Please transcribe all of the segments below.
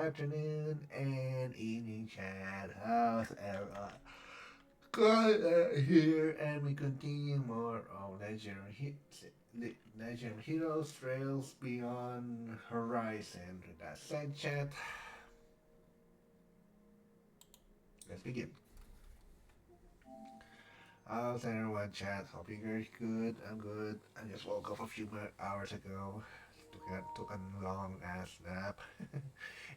afternoon, and evening, chat. How's everyone? Good here, and we continue more on Legend of Heroes Trails Beyond Horizon. With that said, chat, let's begin. How's everyone, chat? Hope you're very good. I'm good. I just woke up a few hours ago. Took a long ass nap.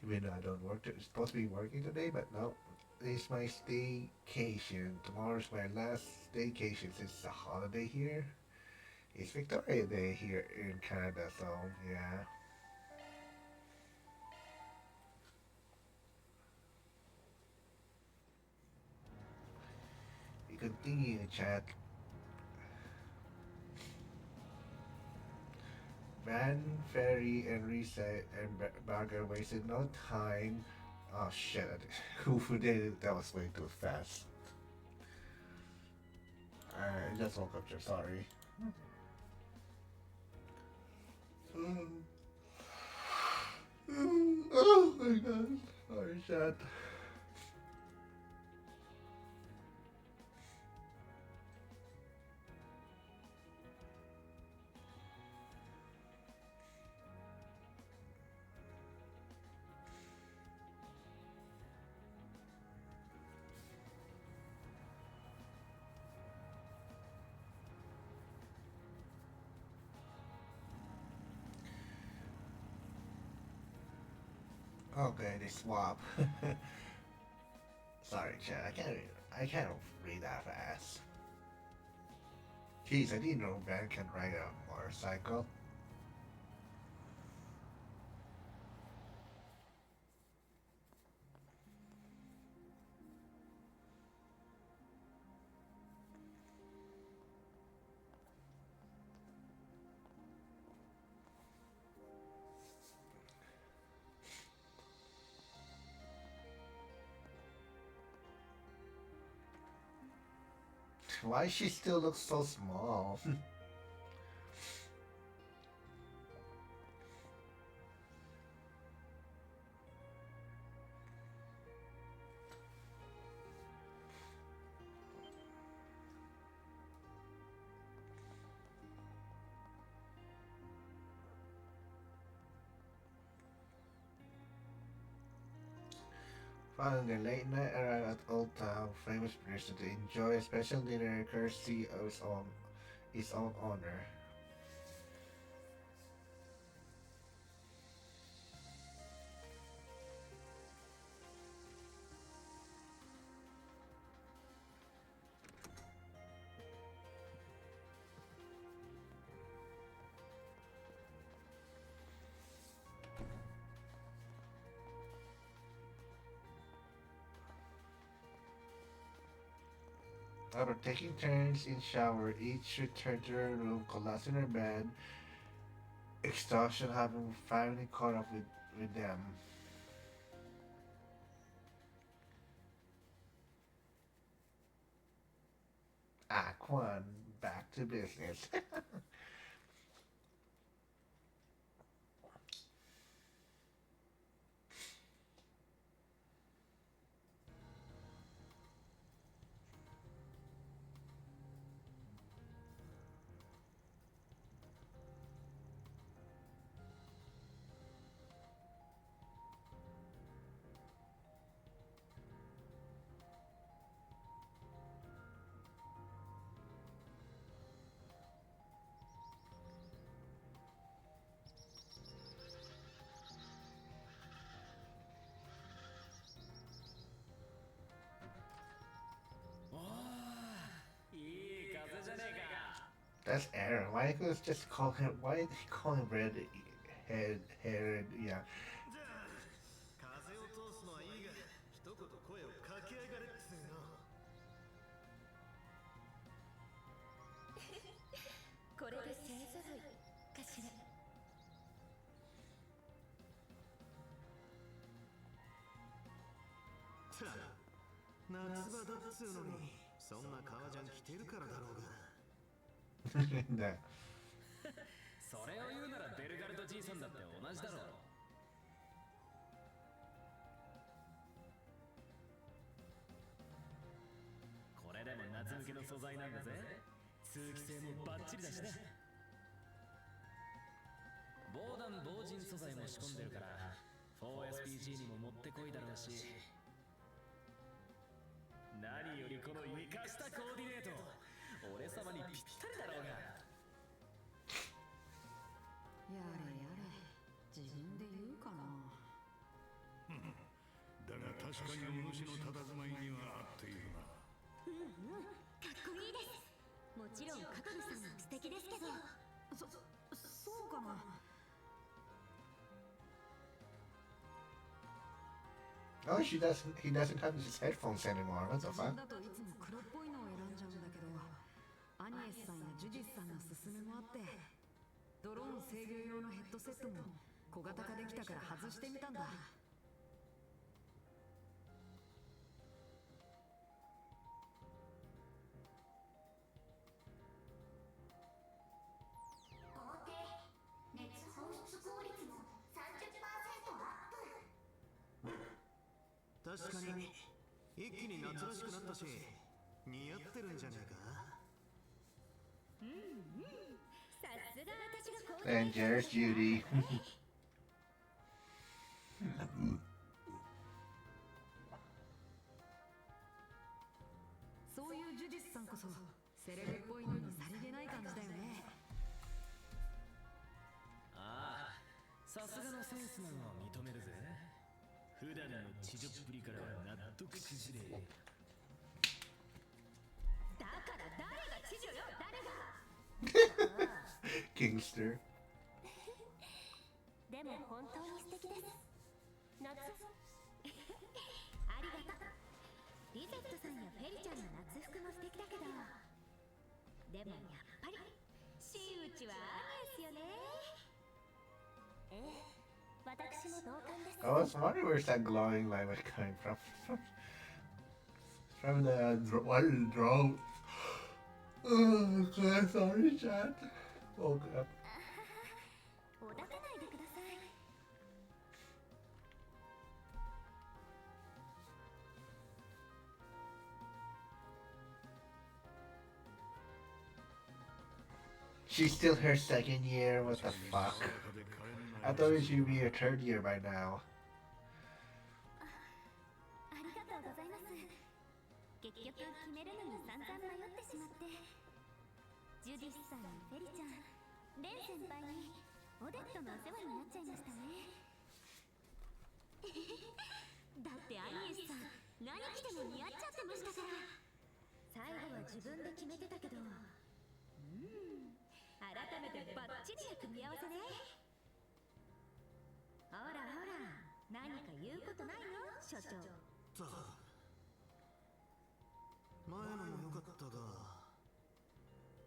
Even though I don't work, it's supposed to be working today, but no. It's my staycation. Tomorrow's my last staycation since it's a holiday here. It's Victoria Day here in Canada, so yeah. We continue to chat. Van, Ferry, and Reset and Bagger wasted no time. Oh shit, who did it? That was way too fast. I just woke up, just sorry. Oh my god. Sorry, chat. Okay, they swap. Sorry, chat. I can't read that fast. Jeez, I didn't know Van can ride a motorcycle. Why she still looks so small? 'Following the late night arrival at Old Town, famous person to enjoy a special dinner courtesy of his own owner. After taking turns in shower, each returned to their room, collapsed in their bed, exhaustion having finally caught up with them. Act 1, back to business. おー、いい風じゃねえか。That's Aaron. Why could just call him? Why did he call him red head? Yeah. じゃあ風を通すのはいいが、一言声を掛けやがれっつうの。さあ、夏場だっつうのに、そんな革ジャン着てるからだろうが。それを言うならベルガルトじいさんだって同じだろう。素材なんだぜ。通気性もバッチリだしね。防弾防塵素材も仕込んでるから 4SPG にももってこいだろうし、何よりこの生かしたコーディネート、俺様にぴったりだろうが。やれやれ、自分で言うかな。だが確かにお主の佇まいには合っているな。かっこいいです。もちろんカトルさんも素敵ですけど。そうかな。Oh, he doesn't have his headphones anymore. What the 自 fuck? 分だといつも黒っぽいのを選んじゃうんだけど、アニエスさんやジュディスさんの勧めもあって、ドローン制御用のヘッドセットも小型化できたから外してみたんだ。熱放出効率も 30% アップ。確かに一気に夏らしくなったし、似合ってるんじゃねえか。さすが私がこう And there's Judy. そういうジュディスさんこそセレブっぽいのにさりげない感じだよね。ああ、さすがのセンスなのは認めるぜ。普段の地女っぷりからは納得しづれえ。だから誰が知女よ、誰が。 Kingster. でも本当に素敵です。夏ありがとう。リゼットさんやフェリちゃんの夏服も素敵だけど、でもやっぱり真打ちはアニエスよね。ええ、私も同感です。 I was wondering where's that glowing light was coming from. From the wild drone. Oh god, sorry, chat. Woke up. おだてないでください。 She's still her second year, what the fuck? I thought it should be her third year by now. ありがとうございます。結局決めるのに散々迷ってしまって、ジュディスさんにフェリちゃん、レン先輩にオデットのお世話になっちゃいましたね。だってアニエスさん、何着ても似合っちゃってましたから。最後は自分で決めてたけど、改めてバッチリな組み合わせね。ほらほら、何か言うことないの、所長。さあ、前のも良かったが、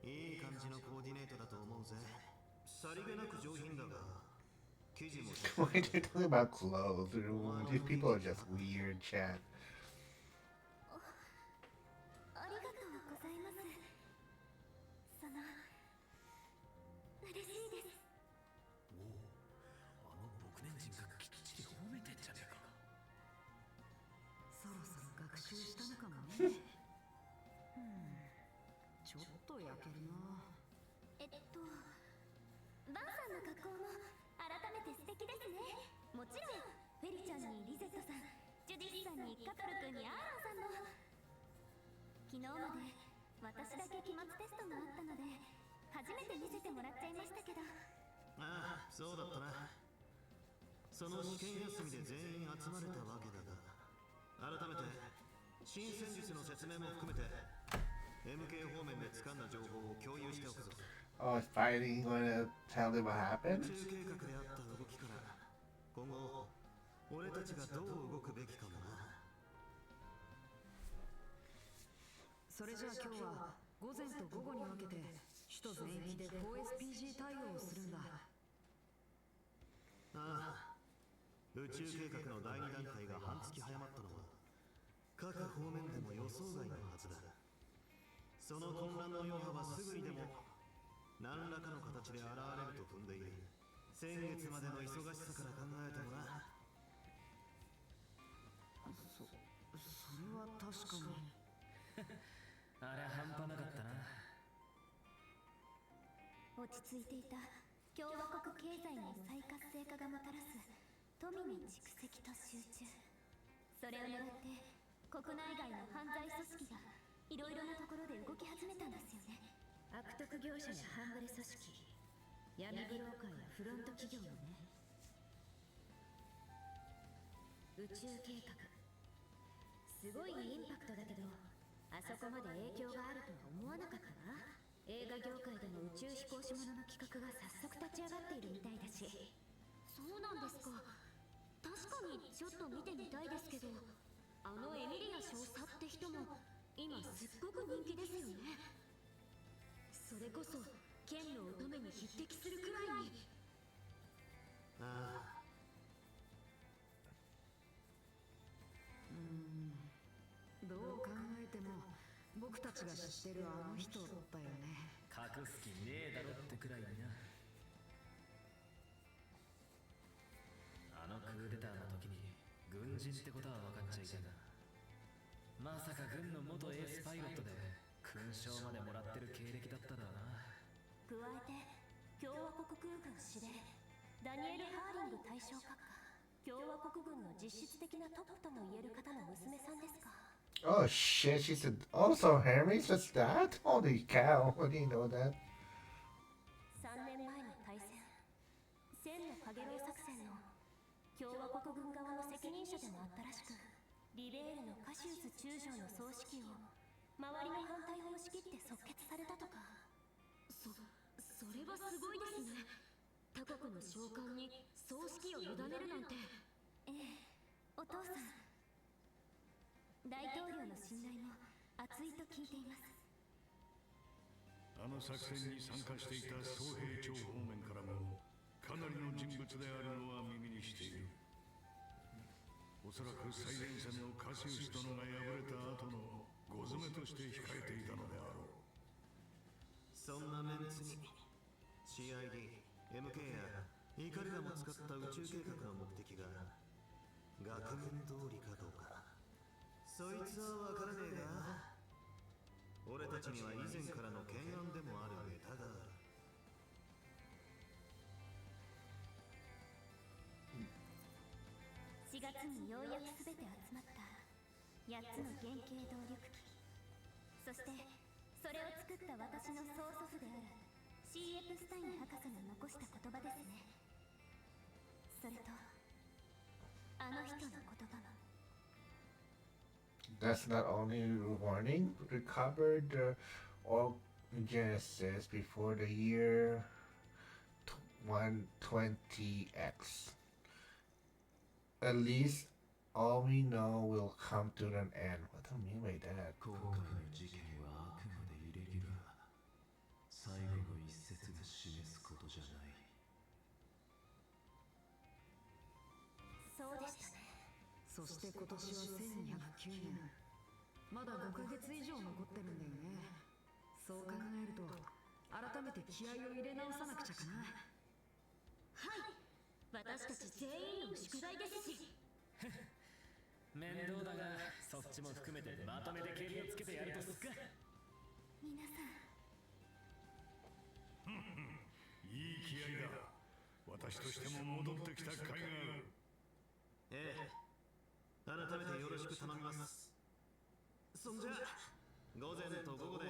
いい感じのコーディネートだと思うぜ。さりげなく上品だが、生地も Why they're talking about clothes? These people are just weird, chat. ありがとうございます。その嬉しいです。あの僕年人がきっちり褒めてんじゃねえか。そろそろ学習したのかもね。ちょっと焼けるな。バンさんの格好も改めて素敵ですね。もちろんフェリちゃんにリゼットさん、ジュディスさんにカトル君にアーロンさんの。昨日まで私だけ期末テストがあったので初めて見せてもらっちゃいましたけど。ああ、そうだったな。その試験休みで全員集まれたわけだが、改めて新戦術の説明も含めて MK 方面で掴んだ情報を共有しておくぞ。 Oh, is fighting gonna tell them what 宇 happened? 宙計画であった動きから今後俺たちがどう動くべきかもな。それじゃあ今日は午前と午後に分けて首都全域で 4SPG 対応をするんだ。ああ、宇宙計画の第2段階が半月早まったのは各方面でも予想外のはずだ。その混乱の余波はすぐにでも何らかの形で現れると踏んでいる。先月までの忙しさから考えてもな。それは確かに。あれ半端なか落ち着いていた共和国経済の再活性化がもたらす富の蓄積と集中、それを狙って国内外の犯罪組織がいろいろなところで動き始めたんですよね。悪徳業者や半グレ組織、闇ブローカーやフロント企業もね。宇宙計画、すごいインパクトだけど、あそこまで影響があるとは思わなかったわ。映画業界でも宇宙飛行士ものの企画が早速立ち上がっているみたいだし。そうなんですか。確かにちょっと見てみたいですけど、あのエミリア少佐って人も今すっごく人気ですよね。それこそ剣の乙女に匹敵するくらいに。ああ、どう考えても僕たちが知ってるあの人だよね。隠す気ねえだろってくらいにな。あのクーデターの時に軍人ってことは分かっちゃいたが、まさか軍の元エースパイロットで勲章までもらってる経歴だっただろうな。加えて共和国空軍司令ダニエル・ハーリング大将閣下、共和国軍の実質的なトップともいえる方の娘さんですか。 Oh shit, she said also Hermes, what's that? Holy cow, I didn't know that. 3年前の大戦、千のかげろう作戦の共和国軍側の責任者でもあったらしく、リベールのカシウス中将の総指揮を周りの反対を押し切って即決されたとか。それはすごいですね。他国の召喚に総指揮を委ねるなんて。ええ、お父さん、大統領の信頼も厚いと聞いています。あの作戦に参加していた総兵長方面からもかなりの人物であるのは耳にしている。おそらく最前線のカシウス殿が敗れた後のご詰めとして控えていたのであろう。そんなメンツに CID、MK やイカルガも使った宇宙計画の目的が額面通りかどうか、そいつは分からねえが、俺たちには以前からの懸案でもあるネタがある。4月にようやく全て集まった8つの原型動力機、そしてそれを作った私の曽祖父である C. エプスタイン博士が残した言葉ですね。それとあの人の言葉も。 That's not only warning, recovered the Genesis before the year 120X. At least all we know will come to an end. What do you mean by that? 今回の事件はあくまでイレギュラー。最後の一節が示すことじゃない。そうでしたね。そして今年は1209年。まだ5ヶ月以上残ってるんだよね。そう考えると改めて気合を入れ直さなくちゃかな。はい、私たち全員の宿題ですし。面倒だが、そっちも含めてまとめてケリをつけてやるとすっか。皆さん、いい気合だ。私としても戻ってきた甲斐がある。ええ、改めてよろしく頼みます。そんじゃ午前と午後で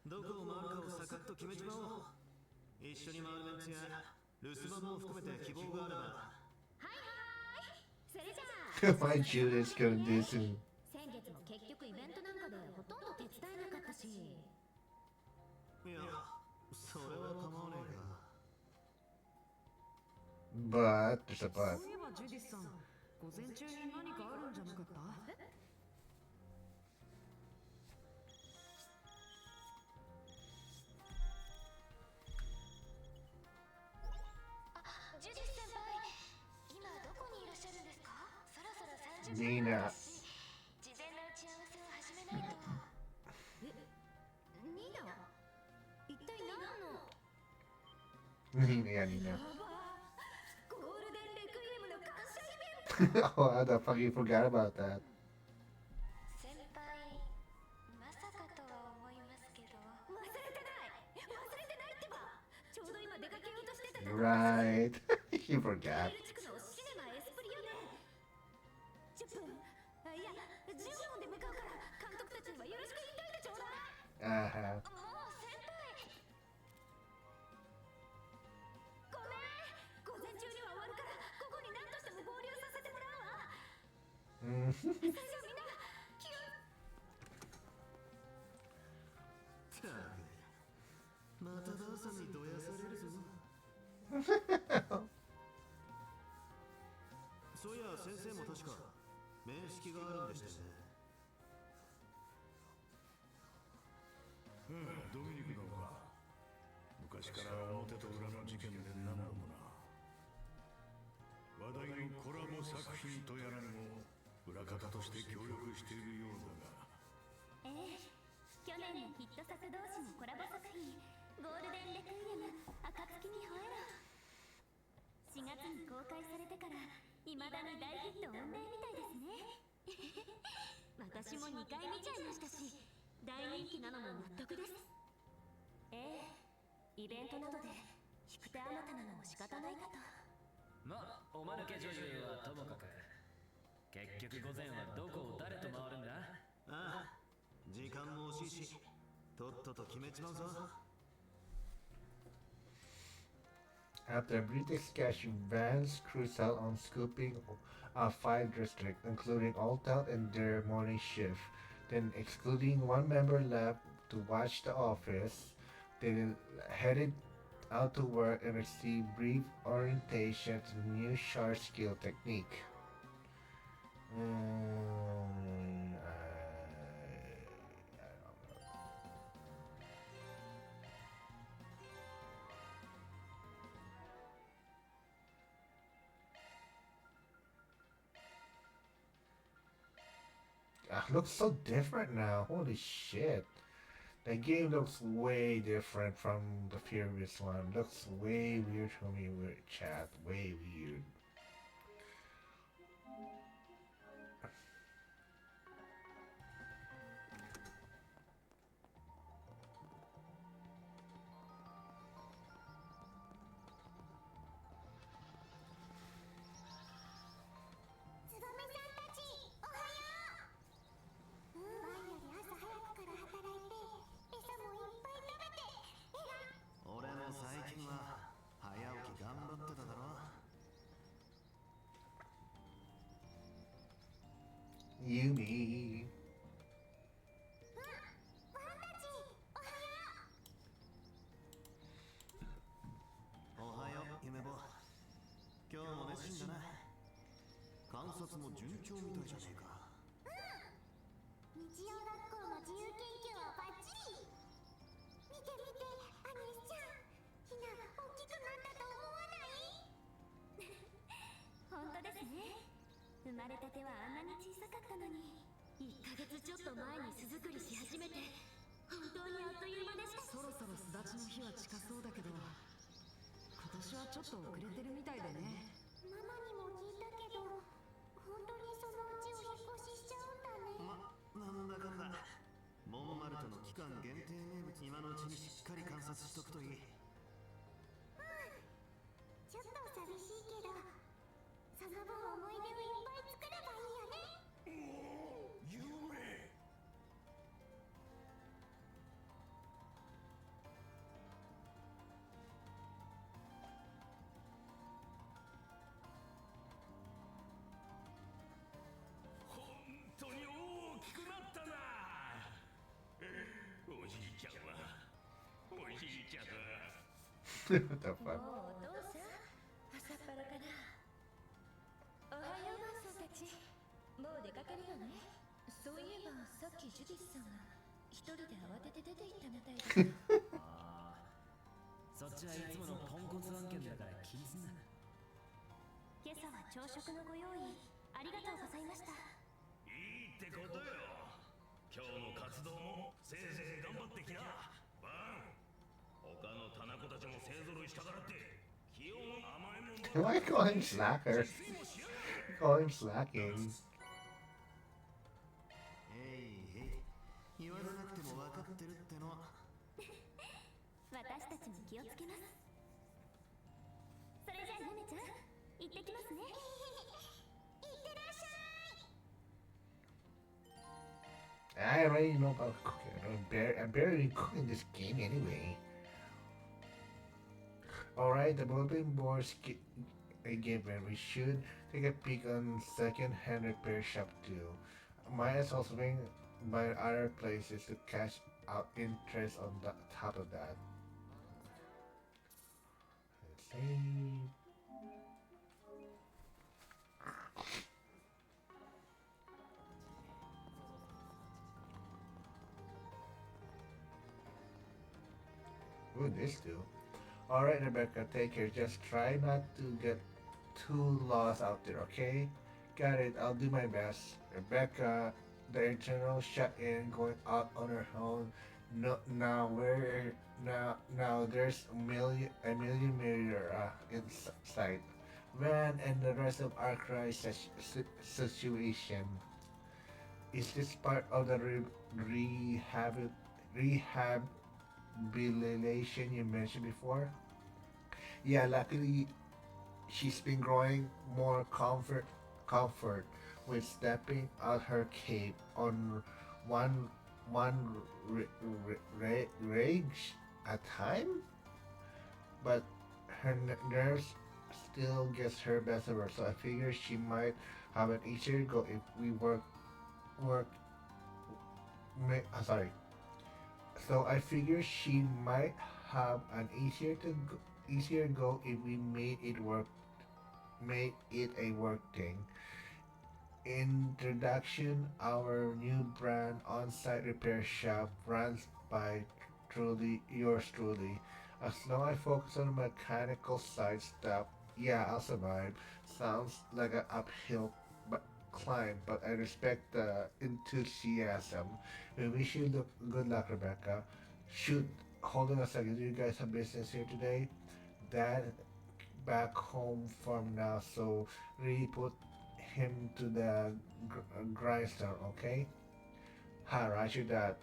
どこを回るかをサクッと決めちまおう。一緒に回るメンツや留守番も含めて希望があれば。はいはい、それじゃあMy Judas gonna do soon. 先月も結局イベントなんかでほとんど手伝えなかったし。いや、それは構わねえが。But there's a そう but. いえばジュディスさん、午前中に何かあるんじゃなかった？ジュディス先輩、今どこにいらっしゃるんですか？そろそろ30分 Nina. し、事前の打ち合わせを始めないと。ニーナ？一体何の？ Yeah, Nina. ゴールデンレクイエムの感謝イベント。 Oh, how the fuck you forgot about that? 先輩、まさかとは思いますけど。忘れてないってば。ちょうど今 Right. You forgot. 地区のシネマエスプリよね。10分、いや15分で向かうから監督たちにはよろしく言っといてちょうだい。 Uh-huh. もう先輩、ごめん、午前中には終わるからここに何としても合流させてもらうわ。最初みんな気を。ったくまたダーさんにどやされるぞ。そういや先生も確か面識があるんでしたよね。ドミニクのか。昔から表と裏の事件で何度もな。話題のコラボ作品とやらにも裏方として協力しているようだが。ええ、去年のヒット作同士のコラボ作品、ゴールデンレクイエム、暁に吠えろ。4月に公開されてから未だに大ヒット御礼みたいですね。私も2回見ちゃいましたし、大人気なのも納得です。ええ、イベントなどで引く手あまたなのも仕方ないかと。ま、おまぬけ女優はともかく、結局午前はどこを誰と回るんだ？ああ、時間も惜しいしとっとと決めちまうぞ。After British cash vans cruise out on scooping five districts, including Old Town and their morning shift, then excluding one member left to watch the office, they headed out to work and received brief orientation to the new sharp skill technique. Looks so different now. Holy shit. The game looks way different from the previous one. Looks way weird for me with chat. Way weird. Yumi. おはよう、夢坊。今日も熱心だな。観察も順調みたいじゃねえか。日曜学校の自由研究はバッチリ。見て見て、アニスちゃん、ひな大きくなったと思わない？本当ですね。生まれたてはあんなに小さかったのに、1ヶ月ちょっと前に巣作りし始めて本当にあっという間でした。そろそろ巣立ちの日は近そうだけど、今年はちょっと遅れてるみたいだね。ママにも聞いたけど、本当にそのうちお引っ越ししちゃうんだね。なんだかんだモンマルトの期間限定名物、今のうちにしっかり観察しとくといい。ちょっと寂しいけど、その分思い出をいっぱい作ればいいよね。本当に大きくなったな。おじいちゃんはおじいちゃんは What the も fuck? うお父さん、朝っぱらかな。おはようマンさんたち、もう出かけるよね。そういえばさっきジュディスさんが一人で慌てて出て行ったみたいです。ああ、そっちはいつものポンコツ案件だから気にすんな。今朝は朝食のご用意ありがとうございました。いいってことよ。今日の活動もせいぜい頑張ってきな。バン。他のタナコたちも勢ぞろいしたからって気温甘いもん Why call him slacker? Call him slacking. 言われなくても分かってるっての。私たちも気をつけます。れじゃゆめちゃん行ってきますね。いってらっしゃい。 I already know about cooking. I'm barely cooking this game anyway. Alright, the bulletin boards a given. We should take a peek on second-hand repair shop too. Might as well swing by other places to catch out interest on the top of that. Let's see. Ooh, this too. Alright, Rebecca, take care. Just try not to get too lost out there, okay? Got it, I'll do my best. Rebecca, the internal shut in, going out on her own. No, now there's a million mirror in sight. Van and the rest of our crisis situation. Is this part of the rehabilitation you mentioned before? Yeah, luckily she's been growing more comfort with stepping out her cape on one rage at time, but her nerves still gets her best of her. So I figure she might have an easier go if we work. Sorry. So I figure she might have an easier go if we made it a work thing. Introduction: our new brand on-site repair shop runs by yours truly. As long as I focus on mechanical side stuff, yeah, I'll survive. Sounds like an uphill climb, but I respect the enthusiasm. We wish you good luck, Rebecca. Shoot, hold on a second. Do you guys have business here today? Dad back home from now, so really put him to the grindstone, okay? Ha, Roger that.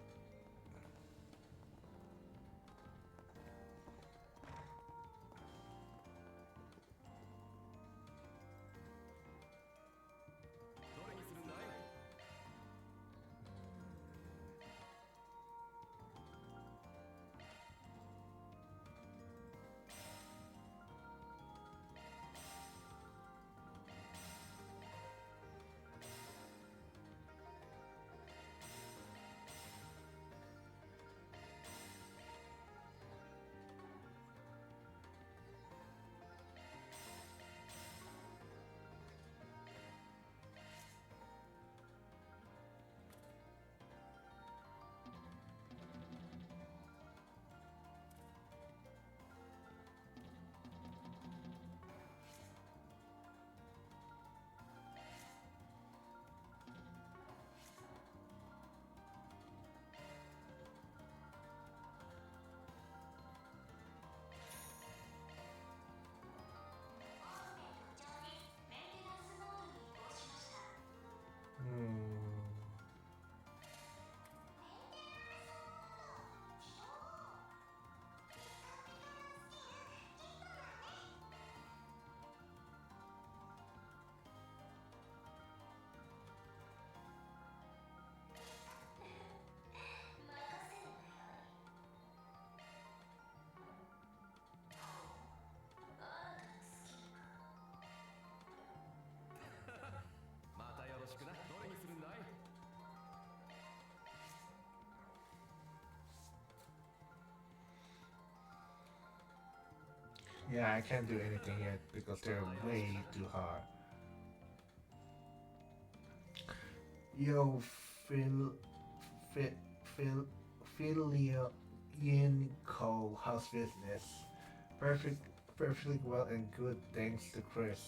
Hmm. Yeah, I can't do anything yet because they're way too hard. Yo, Phil, Phil, Phil, Philian Co. House business. Perfect, perfectly well and good thanks to Chris.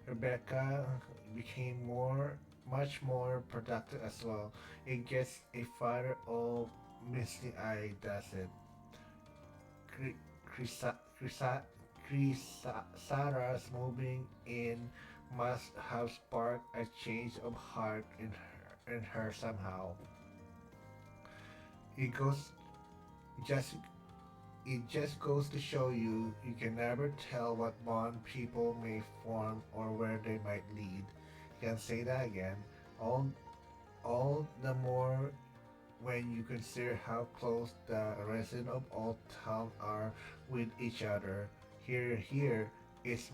Rebecca became much more productive as well. It gets a father all misty eye, does it? Crisa, Crisa, Sarah's moving in must have sparked a change of heart in her somehow. It goes just It just goes to show you, you can never tell what bond people may form or where they might lead. Can say that again. All, all the more when you consider how close the residents of Old Town are with each other. Here is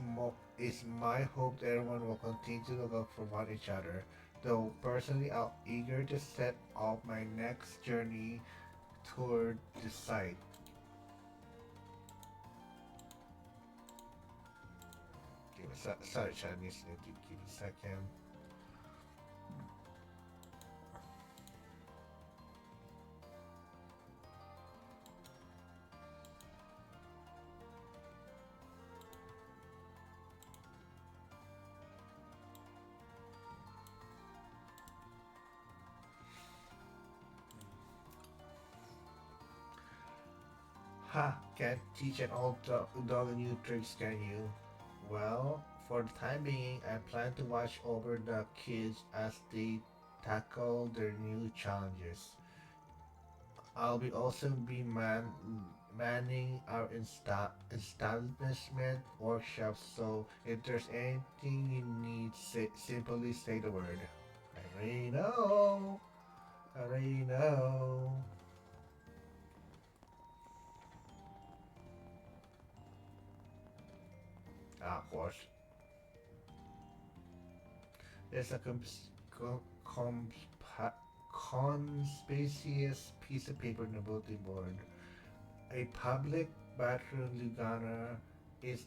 my hope that everyone will continue to look out for one each other. Though personally, I'm eager to set off my next journey toward the site. Sorry, Chinese, need to give a second. Ha! Can't teach an old dog new tricks, can you? Well, for the time being, I plan to watch over the kids as they tackle their new challenges. I'll be also be manning our establishment workshops, so if there's anything you need, simply say the word. I already know. I already know. Ah, of course. There's a conspicuous piece of paper on the bulletin board. A public bathroom Lugana is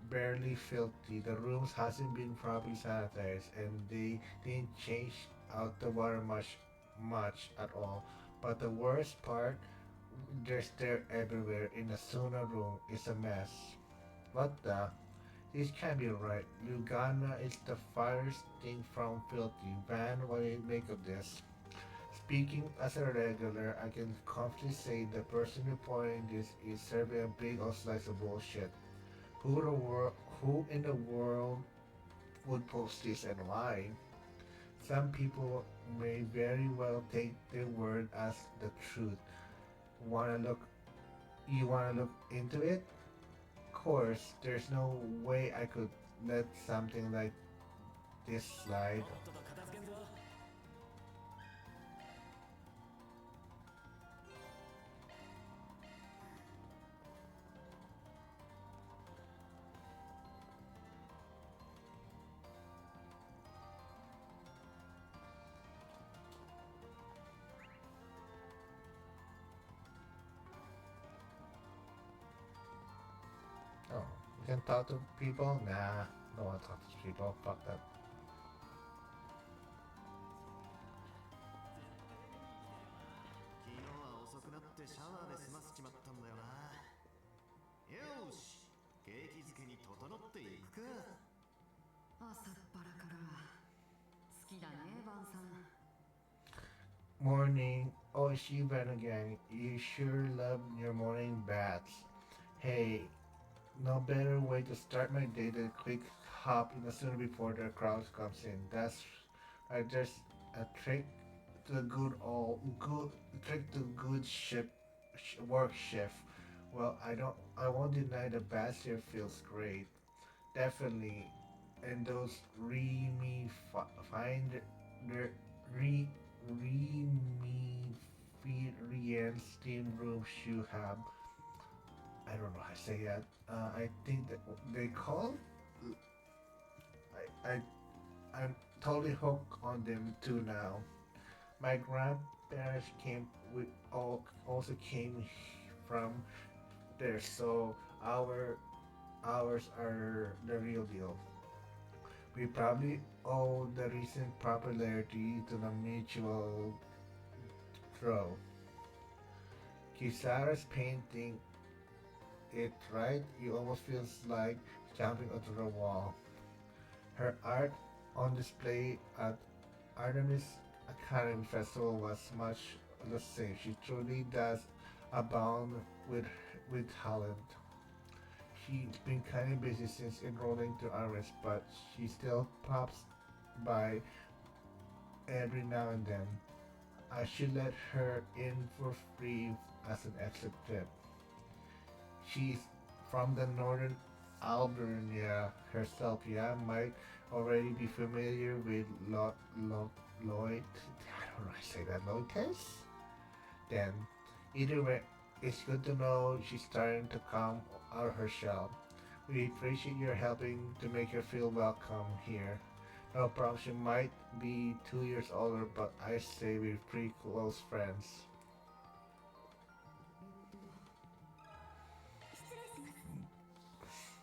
barely filthy. The rooms hasn't been properly sanitized, and they didn't change out the water much at all. But the worst part, there's there everywhere in the sauna room is a mess. What the? This can't be right. Lugana is the farthest thing from filthy. Van, what do you make of this? Speaking as a regular, I can confidently say the person reporting this is serving a big old slice of bullshit. Who in the world would post this and why? Some people may very well take their word as the truth. Wanna look? You wanna look into it? Of course, there's no way I could let something like this slide. Oh, you can talk to people? Nah, don't want to talk to people. Fuck that. 昨日は遅くなってシャワーで済ませちまったんだよな。よーし、景気づけに整っていくか。朝っぱらから好きだねバンさん。 Morning. Oh, it's you, Ben again. You sure love your morning baths. Hey, no better way to start my day than a quick hop in the sauna before the crowd comes in. That's right. There's a to the good trick to good work shift. Well, I won't deny the bath here feels great. Definitely, and those find the re Remiferian steam rooms you have. I don't know how to say that. I think that they call. I I'm totally hooked on them too now. My grandparents came with also came from there, so ours are the real deal. We probably owe the recent popularity to the mutual throw. Kisara's painting it right, you almost feels like jumping onto the wall. Her art on display at Artemis Academy Festival was much the same. She truly does abound with talent. She's been kind of busy since enrolling to Artemis, but she still pops by every now and then. I should let her in for free as an exit tip. She's from the northern Albernia herself, yeah, might already be familiar with Lloyd. I don't know how to say that, Lloyd. Then, either way, it's good to know she's starting to come out of her shell. We appreciate your helping to make her feel welcome here. No problem, she might be 2 years older, but I say we're pretty close friends. 失礼します。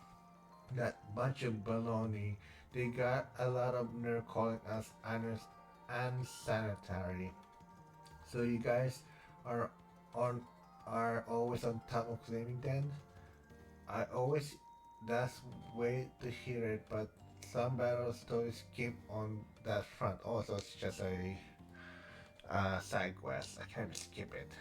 That bunch of baloney. They got a lot of nerve calling us unsanitary. So you guys are on are always on top of claiming then? I always that's way to hear it, but some battle stories skip on that front. Also, it's just a side quest. I kind of skip it.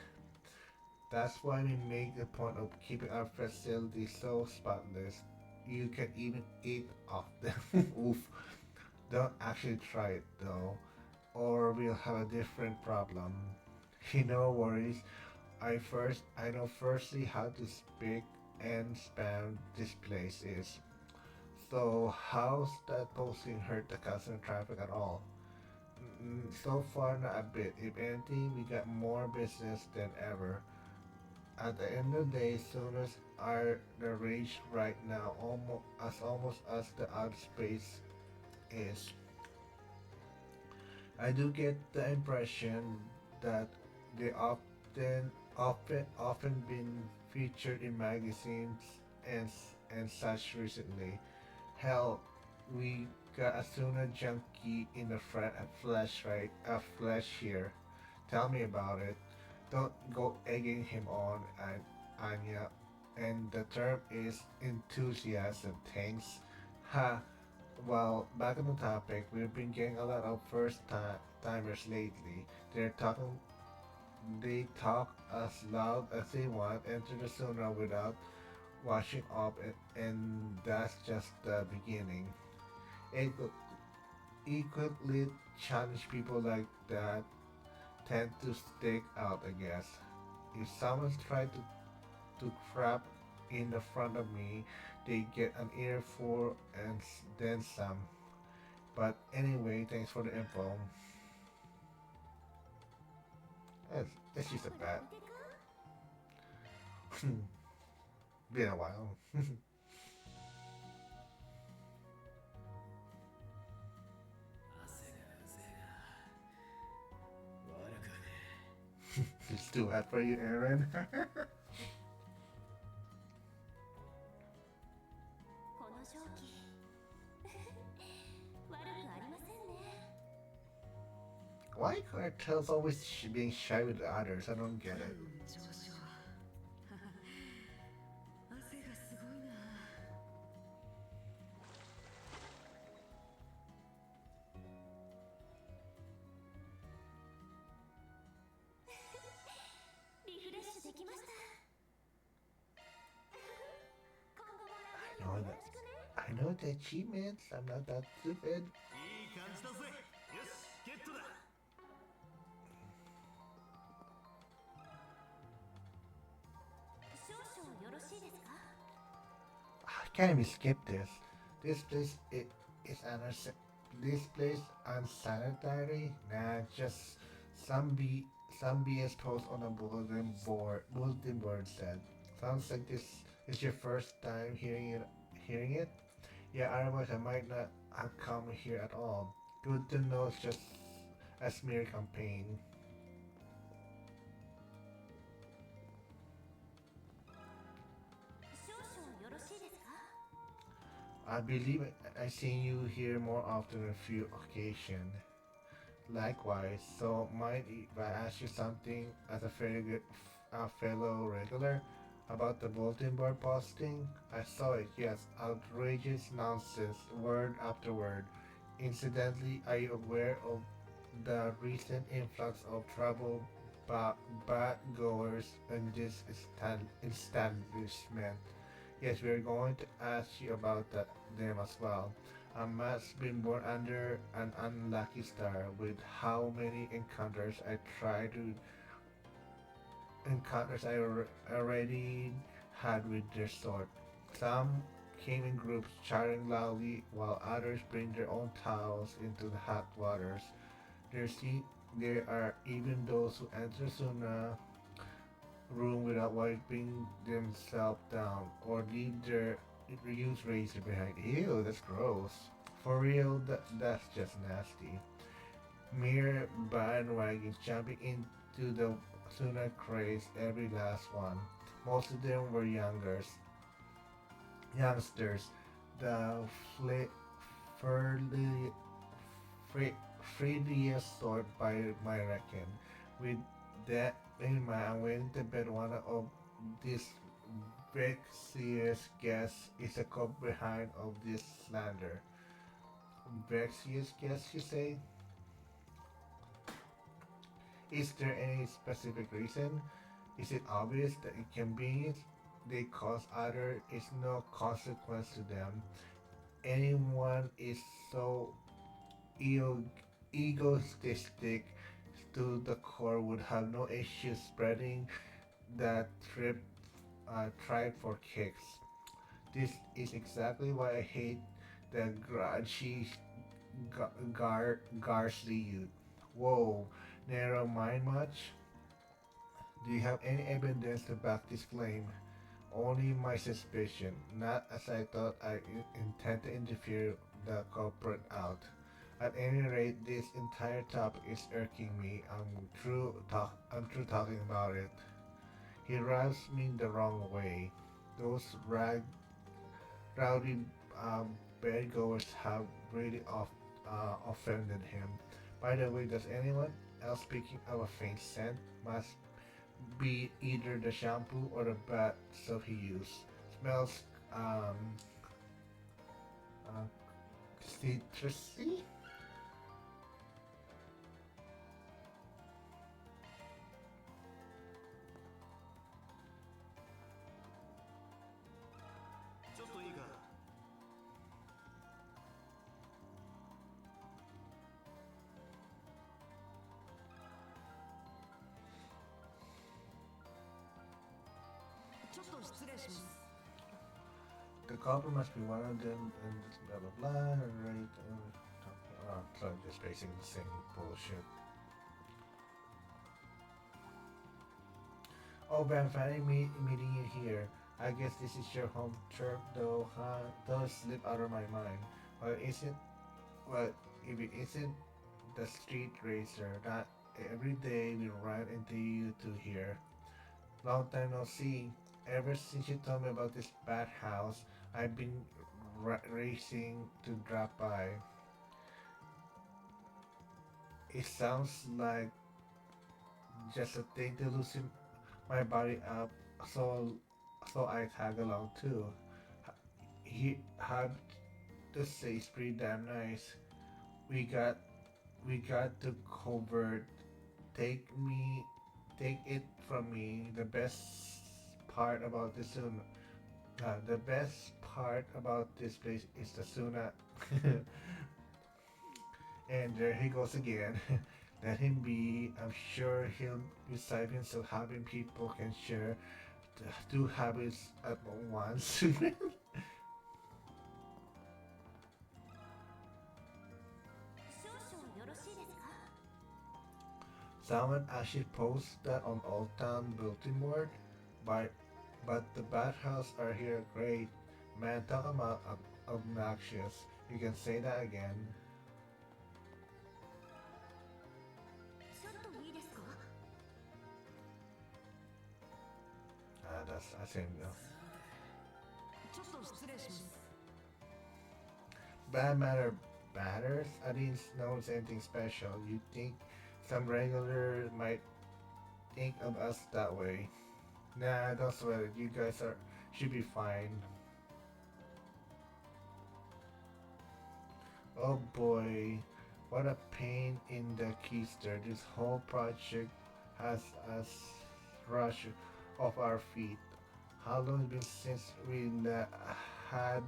That's why we make the point of keeping our facility so spotless. You can even eat off them. Oof. Don't actually try it though, or we'll have a different problem. No worries. I know firstly how to speak and spam this place is. So how's that posting hurt the customer traffic at all? So far not a bit. If anything, we got more business than ever. At the end of the day, Sooners are the rage right now, almost as the outspace is. I do get the impression that they often been featured in magazines and such recently. Hell, we got a Suna junkie in the flesh, right? A flesh here. Tell me about it. Don't go egging him on, Anya. And the term is enthusiasm. Thanks. Ha. Well, back on the topic, we've been getting a lot of timers lately. They talk as loud as they want, enter the sauna without washing up, and that's just the beginning. Equally challenged people like that tend to stick out, I guess. If someone's tried to crap in the front of me, they get an earful and then some. But anyway, thanks for the info. It's just a これ bet. お手か？ Been a while. 汗がうぜえが悪くはね It's too hot for you, Aaron. この蒸気悪くありませんね。 Why cartels always being shy with the others? I don't get it. 上昇汗がすごいな。リフレッシュできました。今後も I よ know ろ that. しくね。 I know the achievements. I'm not that stupid. いい感じだぜ。よしゲットだ。少々よろしいですか？ I can't even skip this. This place is this place unsanitary. Nah, just some BS post on a bulletin board said. Sounds like this is your first time hearing it. Yeah, otherwise I might not have come here at all. Good to know it's just a smear campaign. 少々よろしいですか？ I believe I've seen you here more often on a few occasions. Likewise, so mind if I ask you something as a fellow regular about the bulletin board posting? I saw it, yes, outrageous nonsense, word after word. Incidentally, are you aware of the recent influx of trouble bad goers in this establishment? Yes, we're going to ask you about them as well. I must been born under an unlucky star with how many encounters I try to encounters already had with their sort. Some came in groups chatting loudly, while others bring their own towels into the hot waters. There are even those who enter Suna room without wiping themselves down or leave their reused razor behind. Ew, that's gross. For real, that's just nasty. Mere bandwagons jumping into the Suna craze, every last one. Most of them were youngsters. The fli- furly, free, freeliest sort by my reckon. With that in mind, I'm willing to bet one of these Vexious guests is a cop behind of this slander. Vexious guest, you say? Is there any specific reason? Is it obvious that inconvenience they cause others is no consequence to them? Anyone is so ego- egotistic to the core would have no issue spreading that tribe for kicks. This is exactly why I hate the grudgy Garsley youth. Whoa, narrow mind much? Do you have any evidence to back this claim? Only my suspicion, not as I thought intend to interfere the culprit out. At any rate, this entire topic is irking me. I'm through talking about it. He rubs me the wrong way. Those rowdy bedgoers have really offended him. By the way, does anyone else speaking of a faint scent must be either the shampoo or the bath soap he used. Smells um, uh, citrusy? ちょっといいか。ちょっと失礼します。 The couple must be one of them, and blah blah blah. Right? So just basically the same bullshit. Oh, Ben, finally meeting you here. I guess this is your home turf, though, huh? Don't slip out of my mind. Well, isn't well, if it isn't the street racer, not every day we run into you two here. Long time no see. Ever since you told me about this bad house, I've been racing to drop by. It sounds like just a thing to loosen my body up, so so I tag along too. He have to say it's pretty damn nice. We got we got to covert. Take me, take it from me. The best part about this place is the Suna. And there he goes again. Let him be. I'm sure he'll recite himself having people can share two habits at once. 少々よろしいですか？ Someone actually posted that on Old Town Bulletin Board, but the bathhouse are here great. Man, talk about obnoxious. You can say that again. ちょっといいですか？ That's I say no. ちょっと失礼します。 Bad matter batters? I didn't notice anything special. You think some regular might think of us that way. Nah, don't sweat it. You guys should be fine. Oh boy, what a pain in the keister. This whole project has us rush off our feet. How long has it been since we had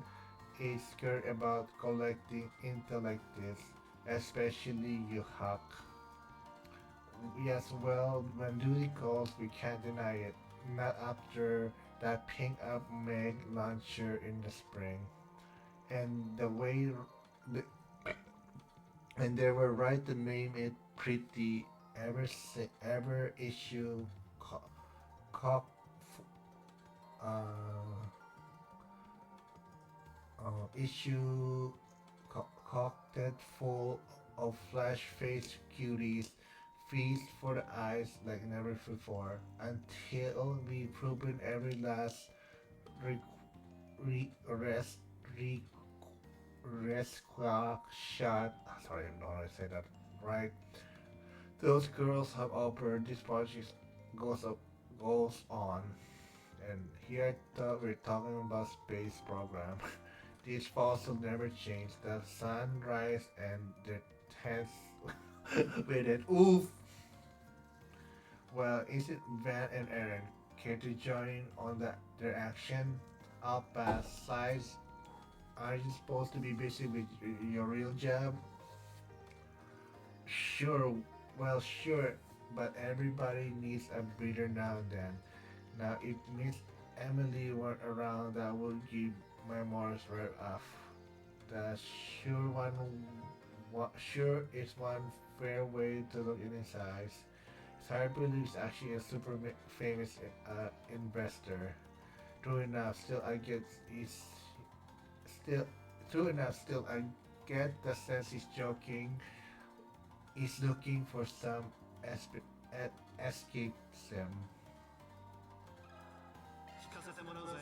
a skirt about collecting intellectus, especially you, Huck? Yes, well, when duty calls, we can't deny it. Not after that pink up Meg launcher in the spring. And the way, the, and they were right to name it pretty ever issue co- cock uh, issue cocked full of flash faced cuties, feast for the eyes like never before, until we proven every last re- rest re- resqua shot. Sorry, I don't know how to say that right. Those girls have offered. This project goes on, and here I thought we're talking about space program. These fossils never change. The sunrise and the tense with it. Oof! Well, is it Van and Aaron? Care to join on their action? I'll pass. Size, are you supposed to be busy with your real job? Sure, well, sure, but everybody needs a breather now and then. Now, if Miss Emily weren't around, that would give my morals right off. The sure is one fair way to look in his eyes. Cyber is actually a super famous investor. True enough, still true enough. Still, I get the sense he's joking. He's looking for some escapism. 聞かせてもらうぜ。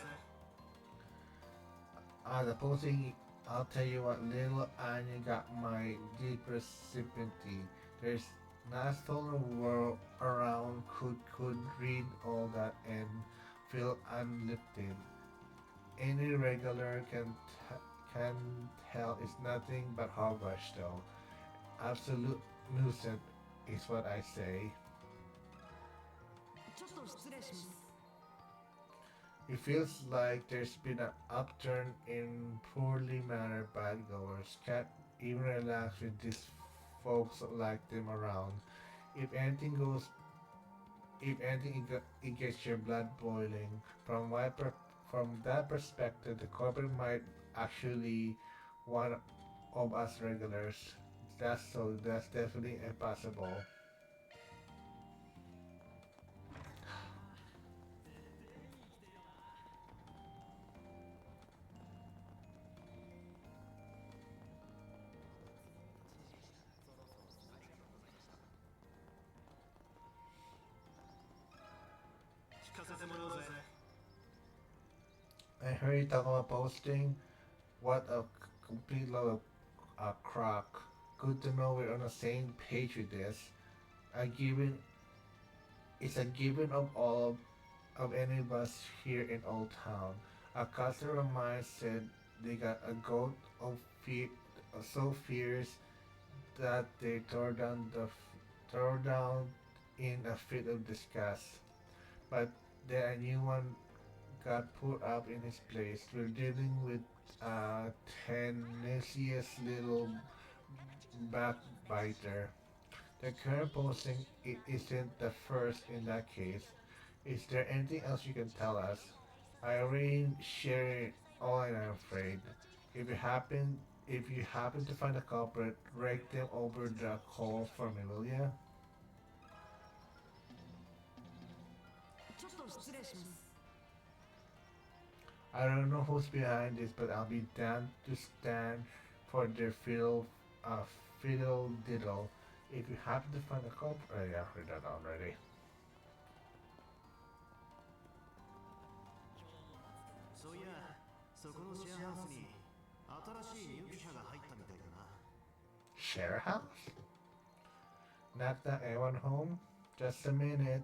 The posting, I'll tell you what, little Anya got my deepest sympathy. There's not a soul in the world around could read all that and feel unlifted. Any regular can tell it's nothing but hogwash though. Absolute nuisance is what I say. ちょっと失礼します。 It feels like there's been an upturn in poorly mannered badgoers. Can't even relax with these folks like them around. If anything goes, if anything, it gets your blood boiling. From that perspective, the corporate might actually one of us regulars. That's definitely impossible. 聞かせてもらうぜ。 I heard you talk about posting. What a complete load of crock. Good to know we're on the same page with this. A given, it's a given of all of any of us here in Old Town. A customer of mine said they got a goat of fear, so fierce that they tore down in a fit of disgust. But then a new one got put up in his place. We're dealing with a tenacious little backbiter. The current posting isn't the first in that case. Is there anything else you can tell us? I already shared all I'm afraid. If you happen to find a culprit, rake them over the coals for me, will ya? ちょっと失礼します。 I don't know who's behind this, but I'll be damned to stand for their fiddle diddle. If you happen to find a culprit, yeah, read that already. そういや、そこのシェアハウスに新しい入居者が入ったみたいだな。 Share house? Not that anyone home? Just a minute.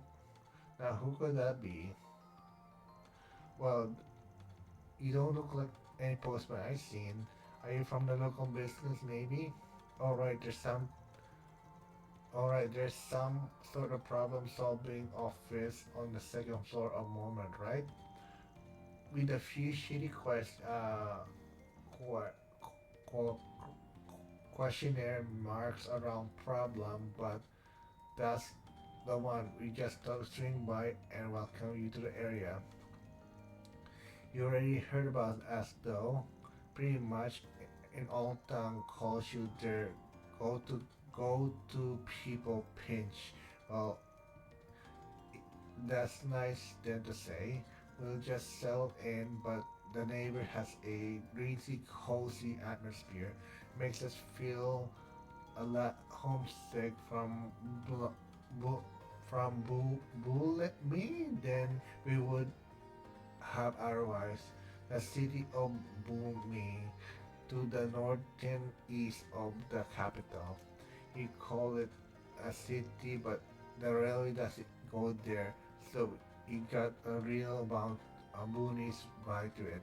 Now who could that be? Well, you don't look like any postman I've seen. Are you from the local business maybe? Alright, there's some sort of problem solving office on the second floor of Moment, right? With a few shitty qu- qu- questionnaire marks around problem, but that's the one we just thought of swing by and welcome you to the area. You already heard about us though. Pretty much in Old Town calls you their go to go to people pinch. Well, that's nice then to say. We'll just settle in, but the neighbor has a breezy, cozy atmosphere. Makes us feel a lot homesick bl- bu- bullet me than we would have otherwise. The city of Bumi to the northern east of the capital. You call it a city, but the railway doesn't go there, so you got a real amount of Boonies vibe to it.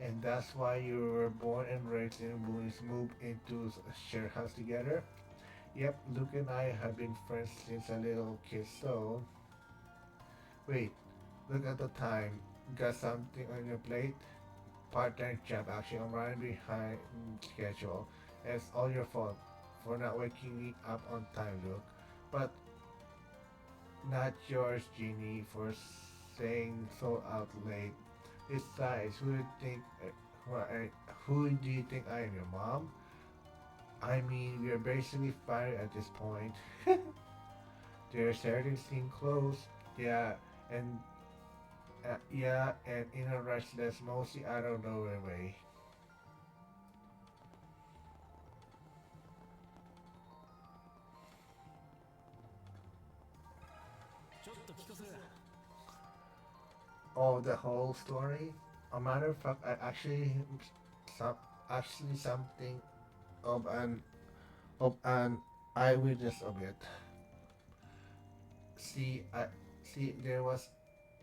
And that's why you were born and raised in Boonies, moved into a shared house together. Yep, Luke and I have been friends since a little kid, so wait, look at the time. Got something on your plate? Part-time job actually. I'm running behind schedule. It's all your fault for not waking me up on time, Luke. But not yours, Jeannie, for saying so out late. Besides, who do you think I am, your mom? I mean, we are basically fired at this point. There's certain seem close, yeah, and yeah, and in a rush that's mostly out of nowhere way. ちょっと聞かせ。Oh, the whole story. A matter of fact, some actually something of an eyewitness of it. See, there was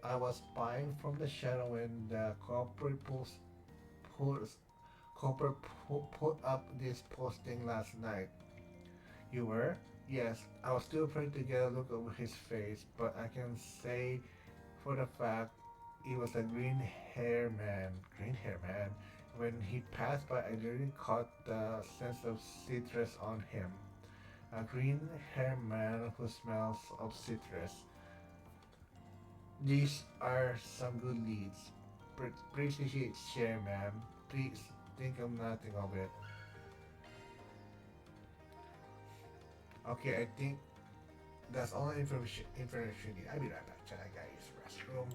I was spying from the shadow when the put, copper put up this posting last night. You were? Yes, I was too afraid to get a look over his face, but I can say for the fact he was a green hair man. Green hair man. When he passed by, I really caught the sense of citrus on him. A green hair man who smells of citrus. These are some good leads. Appreciate share, ma'am. Please think of nothing of it. Okay, I think that's all the information you need. I'll be right back. Chat, I gotta use the restroom.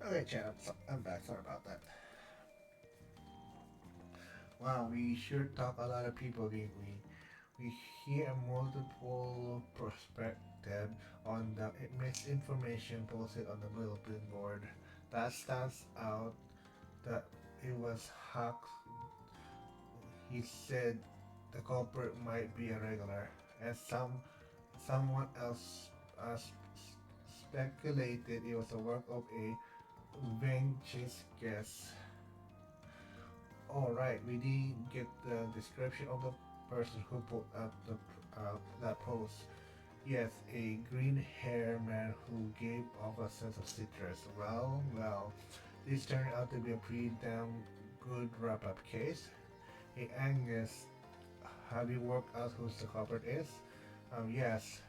Okay, chat, I'm back. Sorry about that. Wow, we sure talk a lot of people, didn't we? We hear multiple perspective on the misinformation posted on the bulletin board. That stands out that it was hacked. He said the culprit might be a regular, and someone else speculated it was a work of a Vengeance guest. All right, we didn't get the description of the person who put up that post. Yes, a green hair man who gave off a sense of citrus. Well, this turned out to be a pretty damn good wrap up case. Hey Angus, have you worked out who the culprit is? Yes.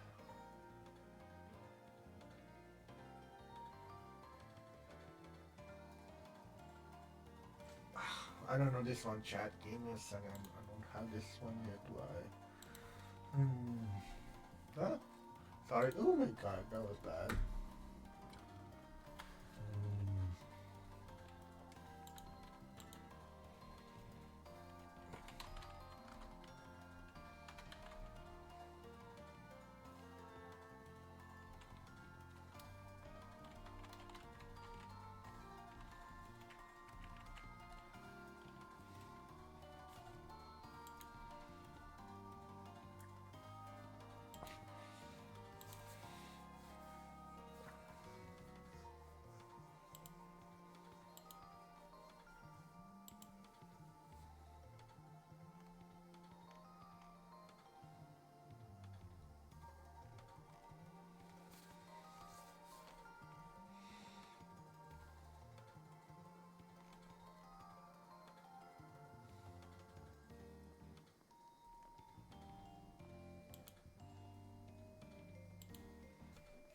I don't know this one, chat. Give me a second. I don't have this one yet, do I? Huh? Sorry. Oh my god, that was bad.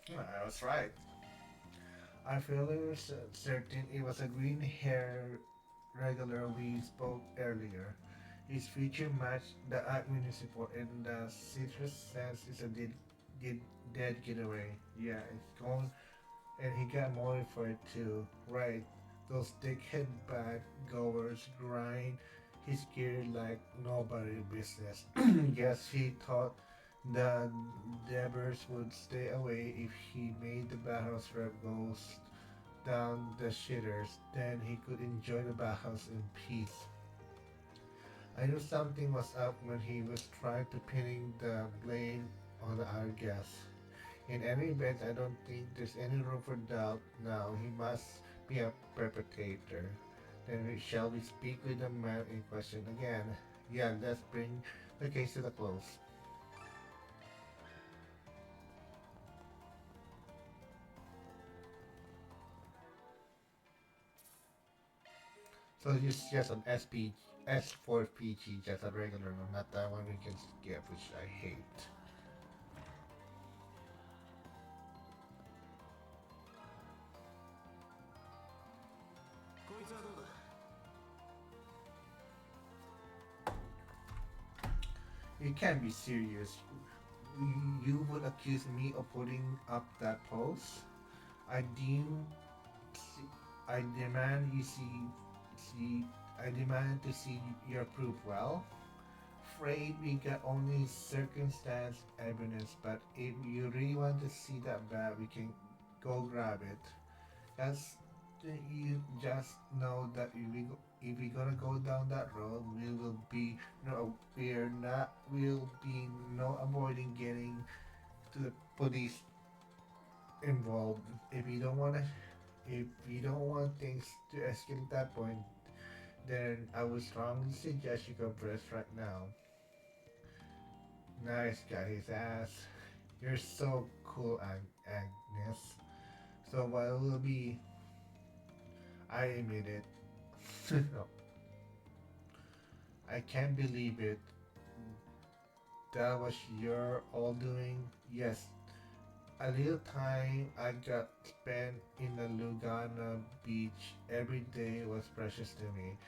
Hmm. I was right. I feel certain it was a green hair regular we spoke earlier. His feature matched the municipal and the citrus sense is a did dead getaway. Yeah, it's gone and he got money for it too. Right. Those dickhead bad goers grind his gear like nobody business. Guess he thought the Debers would stay away if he made the battle's rep goes down the shitters, then he could enjoy the battles in peace. I knew something was up when he was trying to pinning the blame on the other guests. In any event, I don't think there's any room for doubt now. He must be a perpetrator. Then shall we speak with the man in question again? Yeah, let's bring the case to the close. So it's just an S4PG, just a regular one, not that one we can skip, which I hate. こいつはどうだ。 You can't be serious. You would accuse me of putting up that post? I deem, I demand you I demand to see your proof. Well, afraid we got only circumstance evidence, but if you really want to see that bad, we can go grab it. Just you just know that if we gonna go down that road, we will be no we're not will be no avoiding getting to the police involved. If you don't want things to escalate that point, then I would strongly suggest you compress right now. Nice, got his ass. You're so cool, Agnes. So what will be? I admit it. No, I can't believe it. That was your all doing? Yes. A little time I got spent in the Lugana beach every day was precious to me.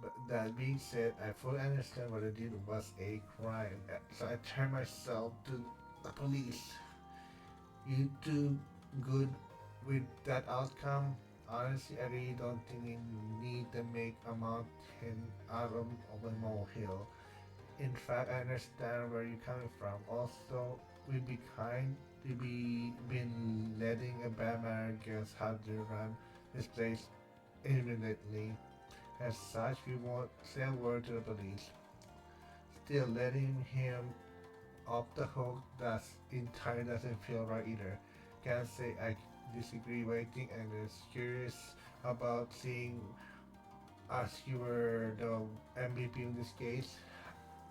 But that being said, I fully understand what I did was a crime. So I turned myself to the police. You do good with that outcome. Honestly, I really don't think we need to make a mountain out of a molehill. In fact, I understand where you're coming from. Also, we'd be kind to be been letting a bad man guess how to run this place immediately. As such, we won't say a word to the police. Still, letting him off the hook doesn't feel right either. Can't say I disagree, but I think I'm just curious about seeing as you were the MVP in this case.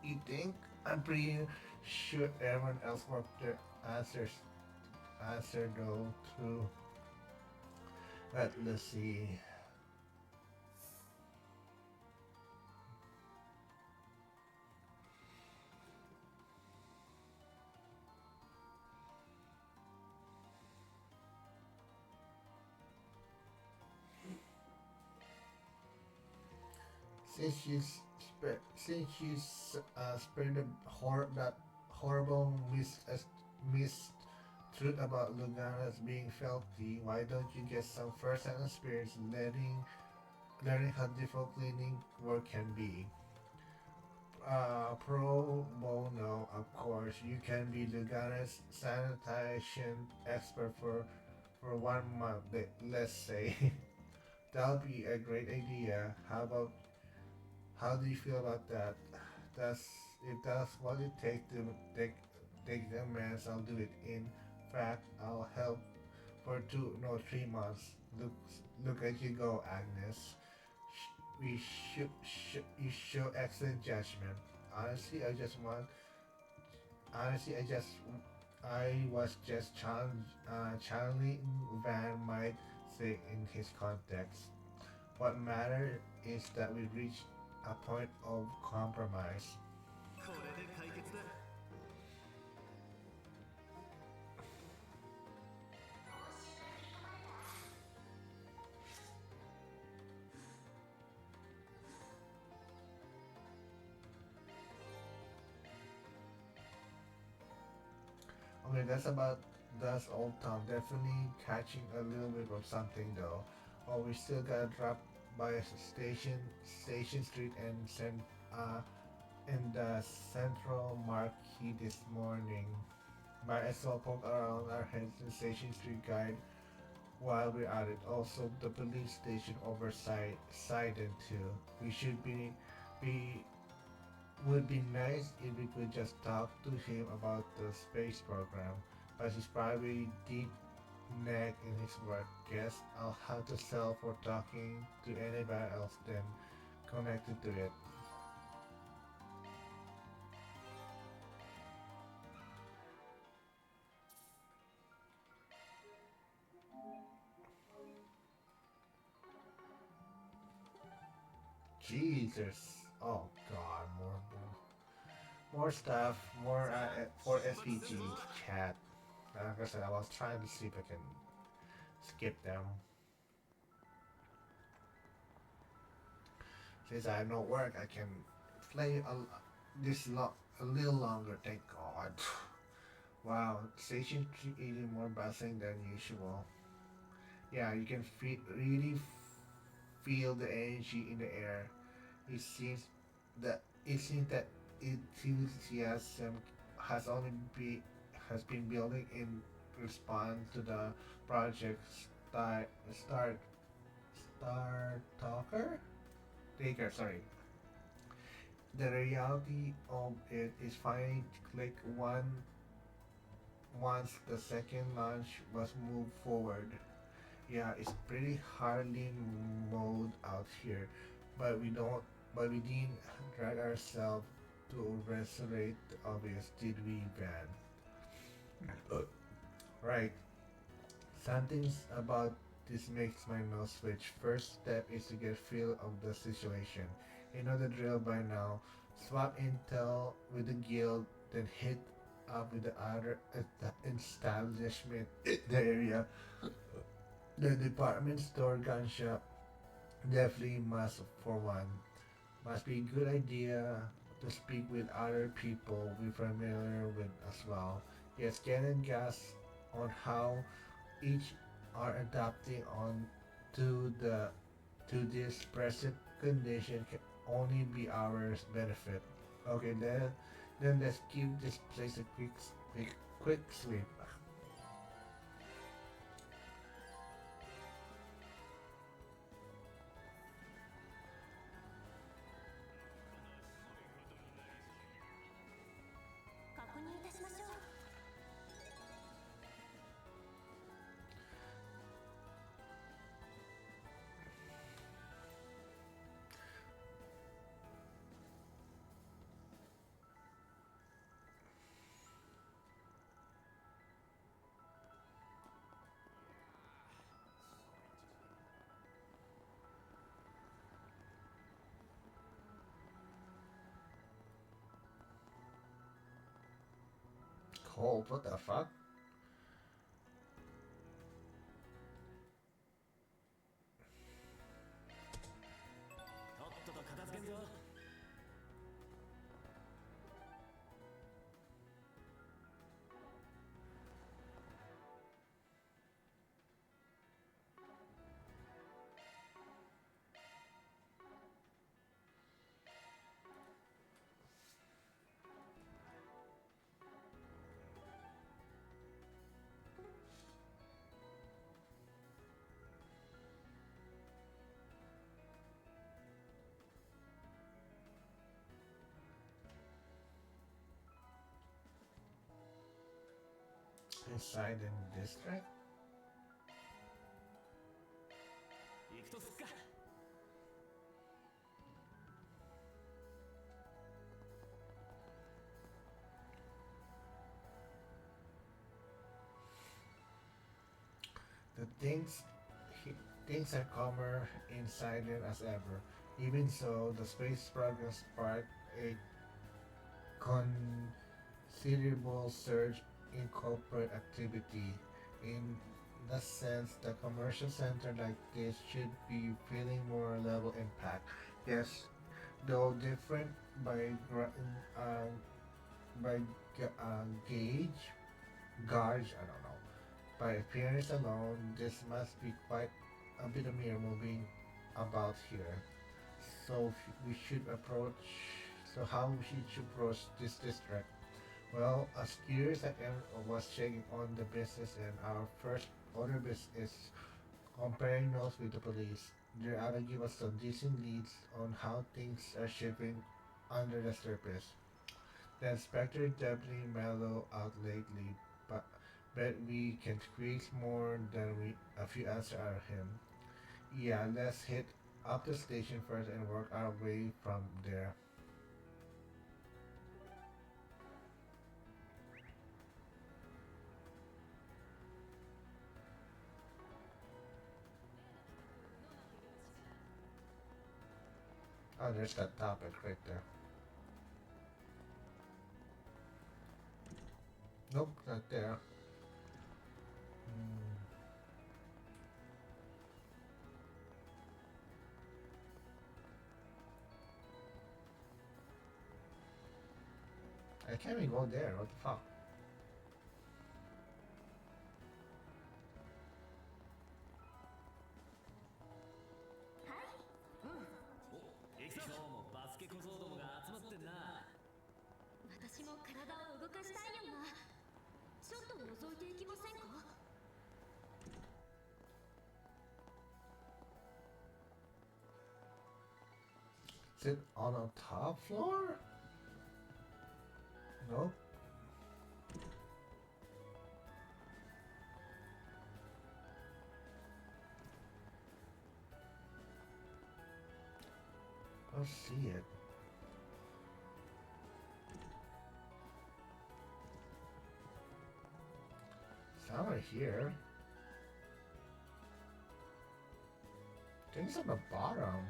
You think? I'm pretty sure everyone else worked their answer though too. But let's see. since you spread that horrible mistruth about Lugana's being filthy, why don't you get some first-hand experience learning how difficult cleaning work can be? Pro bono, of course. You can be Lugana's sanitation expert for 1 month, let's say. That'll be a great idea. How do you feel about that? That's if that's what it takes to take the mess, I'll do it. In fact, I'll help for 3 months. Look at you go, Agnes. We you show excellent judgment. Honestly, honestly, I was just channeling Van might say in his context. What matters is that we reach a point of compromise. これで解決だ。 Okay, that's Old Town. Definitely catching a little bit of something though. Oh, we still gotta drop by a Station Street uh in the Central Marquee this morning. Might as well poke around our heads in Station Street guide while we're at it. Also, the police station oversight sided too. We should be would be nice if we could just talk to him about the space program, but he's probably deep neck in his work. Guess I'll have to sell for talking to anybody else then connected to it. Jesus. Oh god, more stuff, more for SPG chat. Like I said, I was trying to see if I can skip them. Since I have no work, I can play a little longer. Thank God. Wow, Station 3 is more bustling than usual. Yeah, you can really feel the energy in the air. It seems it seems that enthusiasm has only be has been building in response to the project Star Talker Taker. Sorry, the reality of it is finally click once the second launch was moved forward. Yeah, it's pretty hardly mode out here, but we didn't drag ourselves to resurrect the obvious, did we, Van? Right. Something's about this makes my nose switch. First step is to get feel of the situation. You know the drill by now. Swap intel with the guild, then hit up with the other establishment in the area. The department store gun shop definitely must for one. Must be a good idea to speak with other people we're familiar with as well. Yes, get a guess on how each are adapting on to the to this present condition can only be ours benefit. Okay, then let's give this place a quick sweep. 確認いたしましょう。Cold, what the fuck? とっとと片付けんぞ。Sidon District? 行くとすっか。 The things are calmer inside it as ever. Even so, the space program sparked a considerable surge in corporate activity. In the sense, the commercial center like this should be feeling more level impact. Yes, though different by uh, by gauge, gauge. I don't know. By appearance alone, this must be quite a bit of mere moving about here. So we should approach. So how we should approach this district? Well, as curious as I was checking on the business, and our first order is comparing notes with the police. They're out to give us some decent leads on how things are shifting under the surface. The inspector definitely mellowed out lately, but bet we can squeeze more than a few answers out of him. Yeah, let's hit up the station first and work our way from there. Oh, there's that topic right there. Nope, not there. Hmm. I can't even go there. What the fuck? 行くぞ。今日もバスケ小僧どもが集まってんな。私も体を動かしたいよな。ちょっと覗いていきませんか？ Is it on a top floor? Nope. I'll see it. Somewhere here. I think it's on the bottom.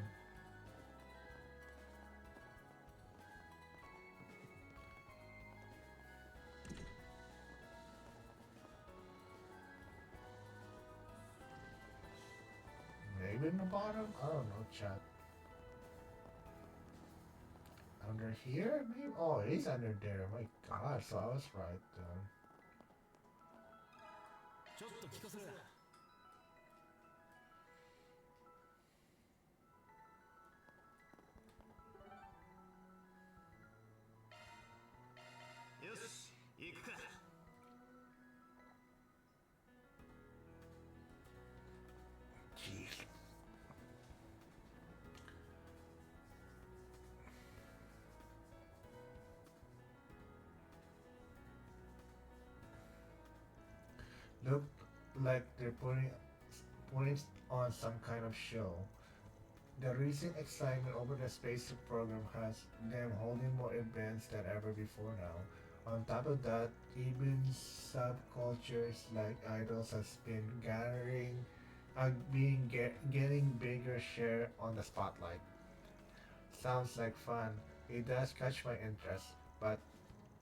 Maybe in the bottom? I don't know, chat. Under here? Maybe? Oh, it is under there. My god, so I was right then. ちょっと聞かせる。よし、行くか。 Jeez. Look like they're putting on some kind of show. The recent excitement over the space program has them holding more events than ever before now. On top of that, even subcultures like idols has been getting bigger share on the spotlight. Sounds like fun. It does catch my interest, but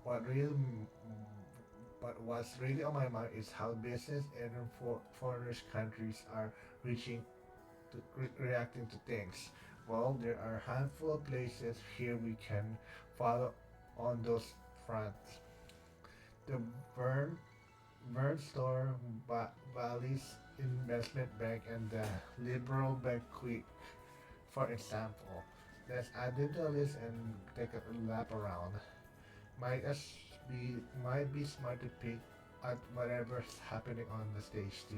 what really but what's really on my mind is how business and foreigners countries are reaching reacting to things. Well, there are a handful of places here we can follow on those fronts. The Burn Store, Valley's Investment Bank, and the Liberal Bequeath, for example. Let's add them to the list and take a lap around. Might as might be smart to pick at whatever's happening on the stage too.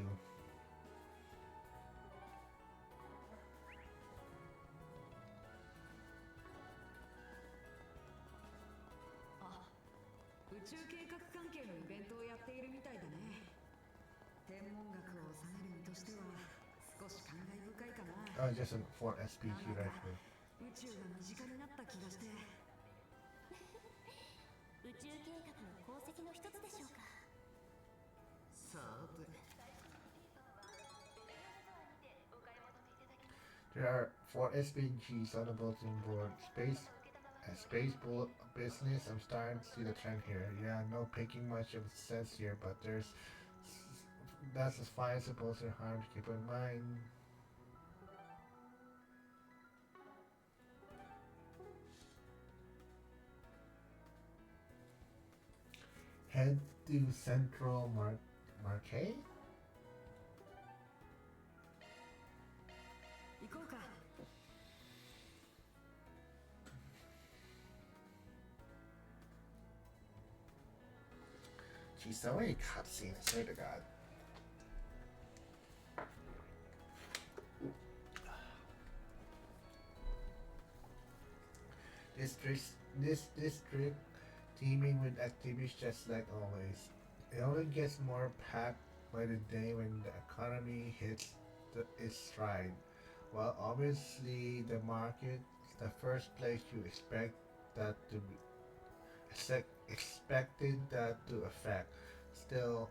あ、宇宙計画関係のイベントをやっているみたいだね。天文学を収める身としては少し感慨深いかな。 Oh, just for SPG なんだ right か here. 宇宙が身近になった気がして。宇宙計画の功績の一つでしょうか。さて There are 4 SPGs on the bulletin board. Space business. I'm starting to see the trend here. Yeah, no picking much of sense here, but that's as fine as supposed to harm to keep in mind. Head to Central Marquet? 行こうか。 Geez, so many cutscenes, I swear to God. This district teeming with activities just like always. It only gets more packed by the day when the economy hits its stride. Well, obviously the market is the first place you expected that to affect. Still,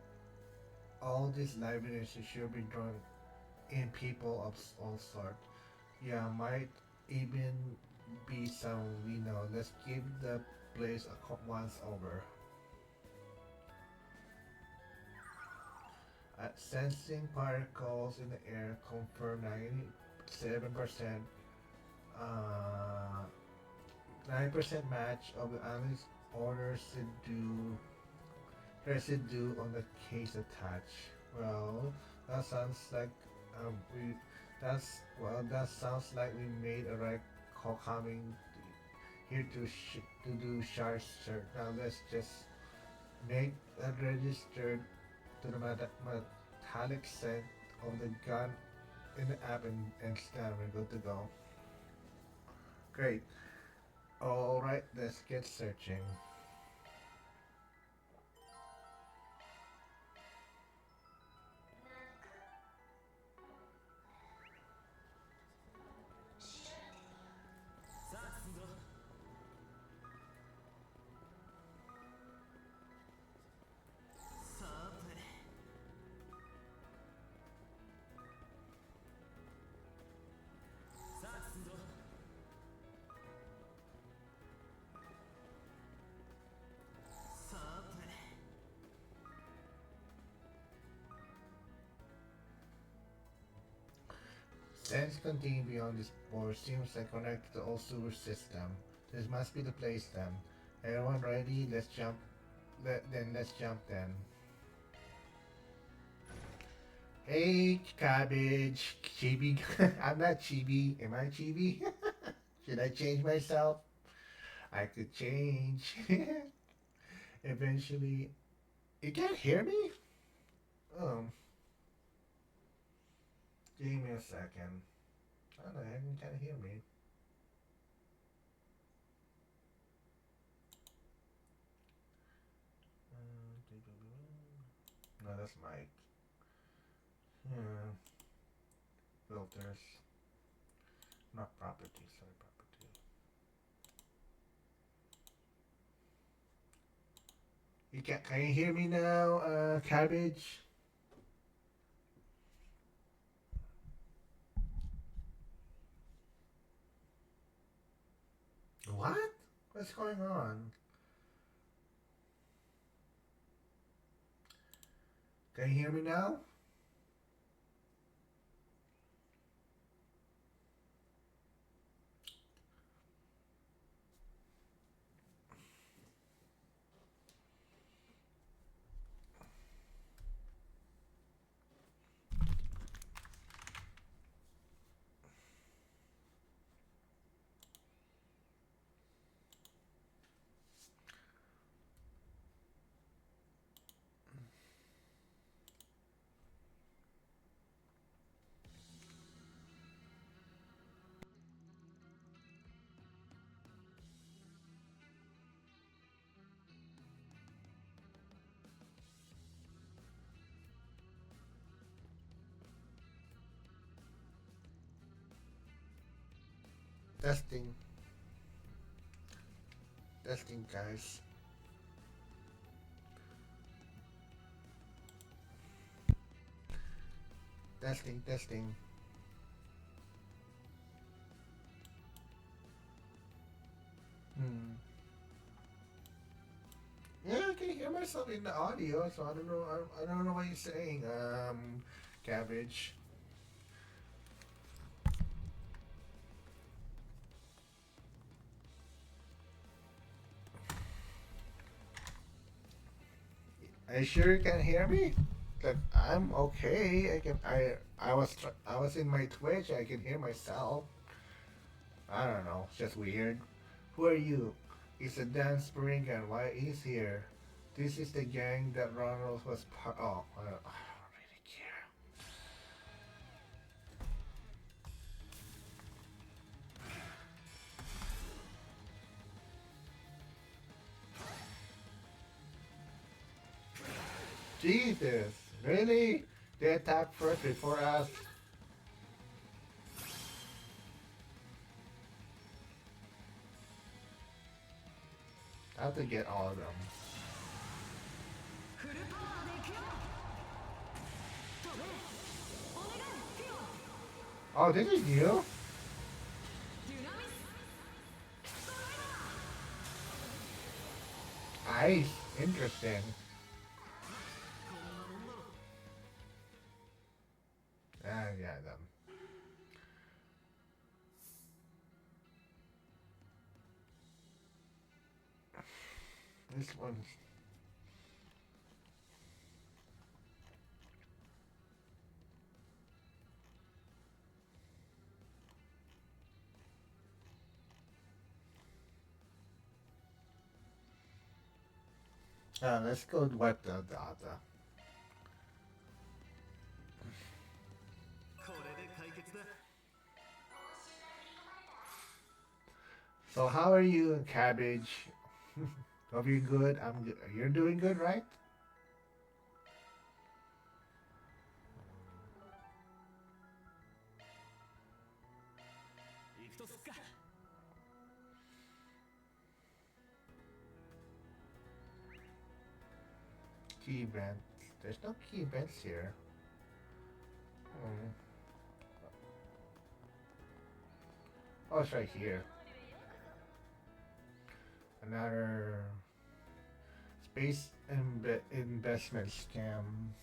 all this liveliness should be drawn in people of all sorts. Yeah, might even be some we know. Let's give the place a once over. Sensing particles in the air confirm 97%, 9% match of the analyst orders residue on the case attached. Well, that sounds like we that sounds like we made a right call coming here to do sharp search. Now let's just make that registered to the metallic scent of the gun in the app and scan. We're good to go. Great. Alright, let's get searching. Stands contained beyond this board seems like connected to the old sewer system. This must be the place then. Everyone ready? Let's jump. Let's jump then. Hey, cabbage, chibi. I'm not chibi. Am I chibi? Should I change myself? I could change. Eventually. You can't hear me? Oh. Give me a second. I don't know, you can't hear me. No, that's mic. Yeah. Filters. Not property, sorry, property. Can you hear me now, cabbage? What? What's going on? Can you hear me now? Testing. Testing, guys. Testing, testing. Hmm. Yeah, I can hear myself in the audio, so I don't know. I don't know what you're saying. Cabbage. Are you sure you can hear me? Like I'm okay. I can. I was in my Twitch. I can hear myself. I don't know. It's just weird. Who are you? It's a Dan Springan. Why is here? This is the gang that Ronald was part. Oh, I don't really care. Jesus, really? They attacked first before us. I have to get all of them. フルパワーでいくよ。飛べ。お願い、フィオ。 Oh, this is new. デュナミス。 Ice. Interesting. Ah, yeah, them. This one's. Let's go wipe the other. これで解決だ。 So how are you, Cabbage? Hope you're good. I'm good. You're doing good, right? Key event. There's no key events here. Hmm. Oh, it's right here. Another space investment scam.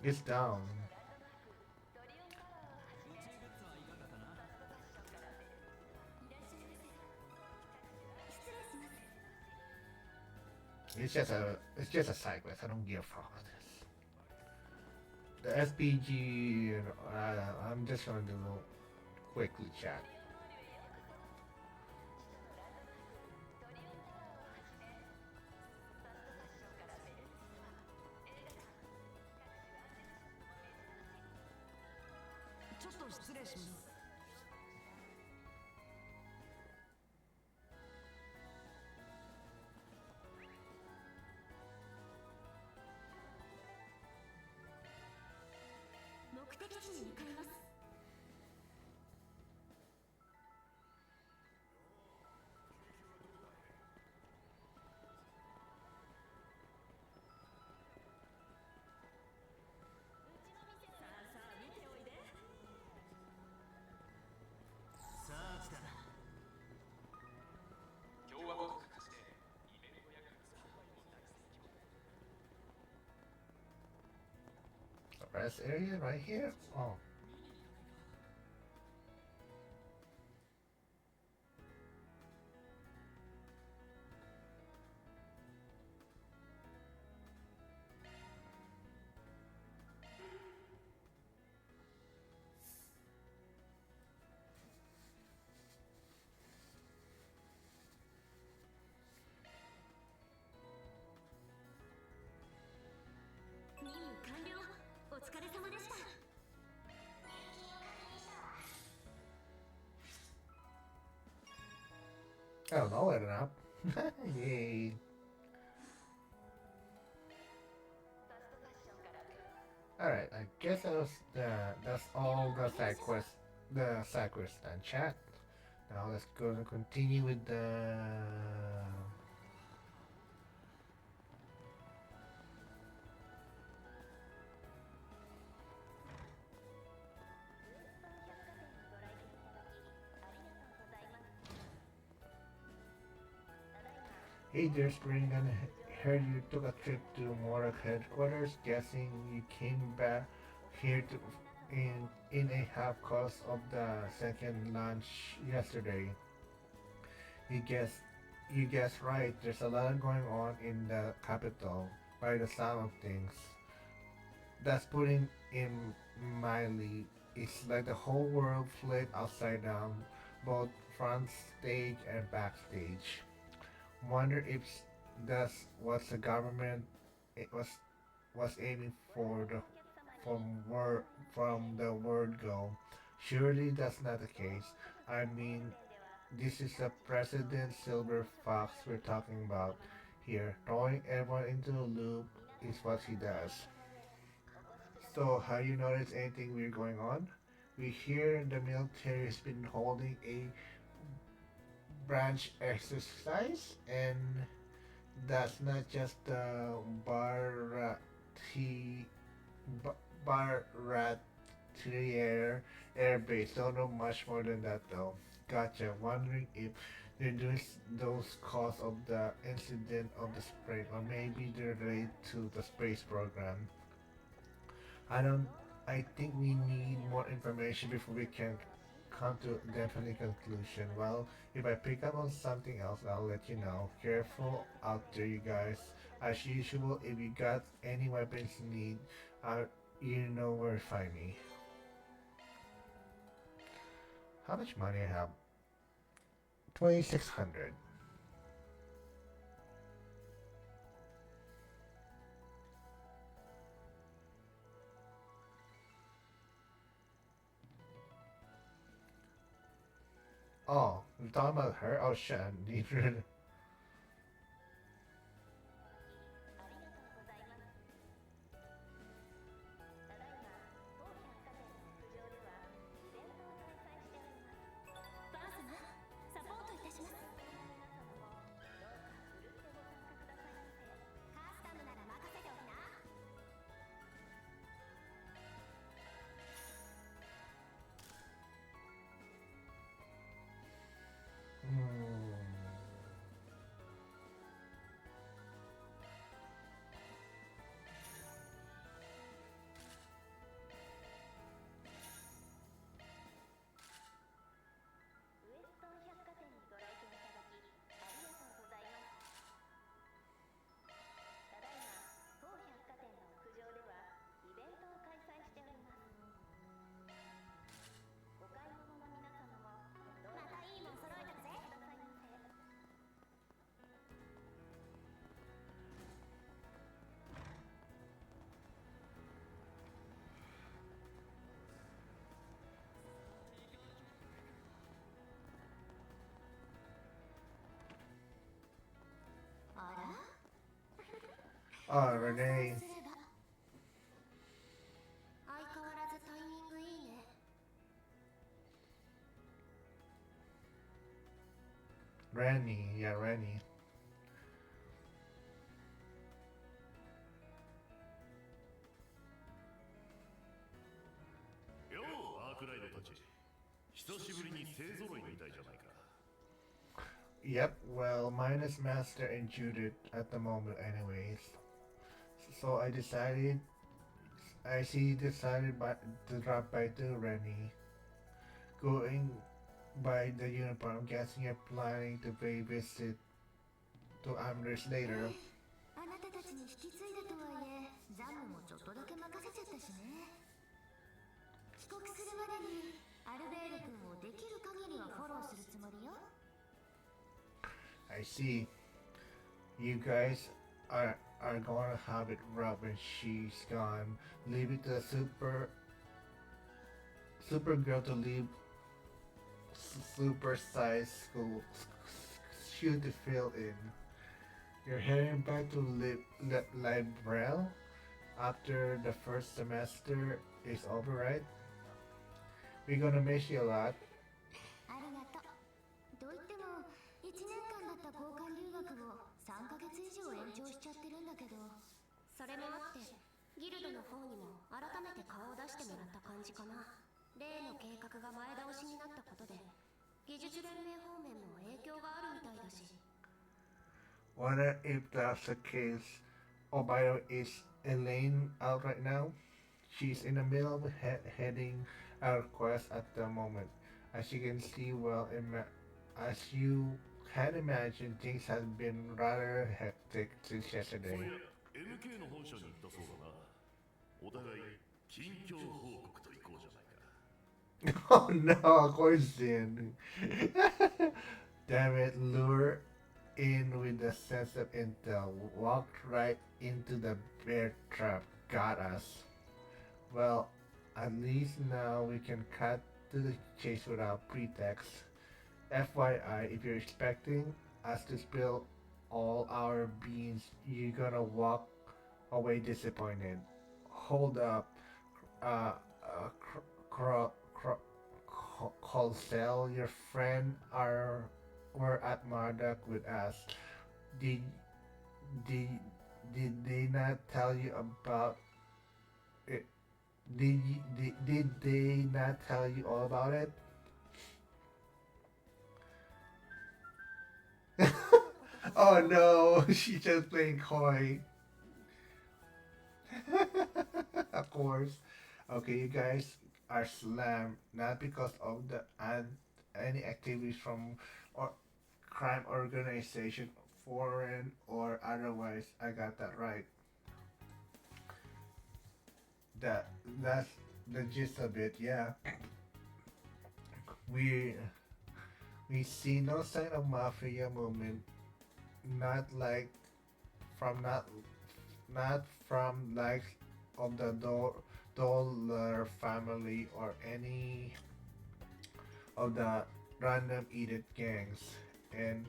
It's down. It's just a side quest. I don't give a fuck with this. The SPG. I'm just gonna do quickly chat. The rest area right here? Oh. 疲れ様でした。 I don't know it enough. Yay. Alright, I guess that's all the side quest and chat. Now let's go and continue with the Hey there, Spring. I heard you took a trip to Morak headquarters. Guessing you came back here to in a half cost of the second launch yesterday. You guess you guessed right. There's a lot going on in the capital. By the sound of things, that's putting in mildly. It's like the whole world flipped upside down, both front stage and backstage. Wonder if that's what the government it was aiming for from word from the word go. Surely that's not the case. I mean, this is the President Silver Fox we're talking about here. Throwing everyone into a loop is what he does. So, have you noticed anything weird going on? We hear the military has been holding a branch exercise, and that's not just the Baratier Air Base. Don't know much more than that though. Gotcha. Wondering if they're doing those cause of the incident of the spring, or maybe they're related to the space program. I don't. I think we need more information before we can come to a definite conclusion. Well, if I pick up on something else, I'll let you know. Careful out there, you guys. As usual, if you got any weapons you need, uh, you know where to find me. How much money I have? 2,600. Oh, we're talking about her? Oh shit, I need to. あら Oh, Renee. 相変わらずタイミングいいね。 Rennie, yeah, Rennie. ようアークライドたち、久しぶりに勢ぞろいみたいじゃないか。 Yep, well, mine is Master and Judith at the moment, anyways. So I decided to drop by to Rennie. Going by the uniform, I'm guessing you're planning to pay visit to Amherst later. あなたたちに引き継いだとはいえ、ザムもちょっとだけ任せちゃったしね。帰国するまでにアルベール君をできる限りはフォローするつもりよ。 I see. You guys are are gonna have it rough when she's gone. Leave it to the Supergirl to leave super size school shoe to fill in. You're heading back to Librel after the first semester is over, right? We're gonna miss you a lot. ありがとう。と言っても1年間だった交換留学を3ヶ月以上延長しちゃってるんだけど、それもあってギルドの方にも改めて顔を出してもらった感じかな。例の計画が前倒しになったことで技術連盟方面も影響があるみたいだし。 Wonder if that's the case. Oh, by the way, is Elaine out right now? She's in the middle of heading a quest at the moment. As you can see, as you can imagine, things have been rather hectic since そうい yesterday. や MK の本社に行ったそうだな。お互い近況報告といこうじゃないか。Oh no, of course then. Damn it, lure in with the sense of intel. Walked right into the bear trap. Got us. Well, at least now we can cut to the chase without pretext. FYI, if you're expecting us to spill all our beans, you're gonna walk away disappointed. Hold up. Uh, Colsell, your friend, were at Marduk with us. Did did did they not tell you about it? Did they not tell you all about it? Oh no, she's just playing coy. Of course. Okay, you guys are slammed not because of the any activities from or crime organization, foreign or otherwise. I got that right. That that's the gist of it. Yeah, we we see no sign of mafia movement. Not like from not from like of the Dollar family or any of the random edit gangs, and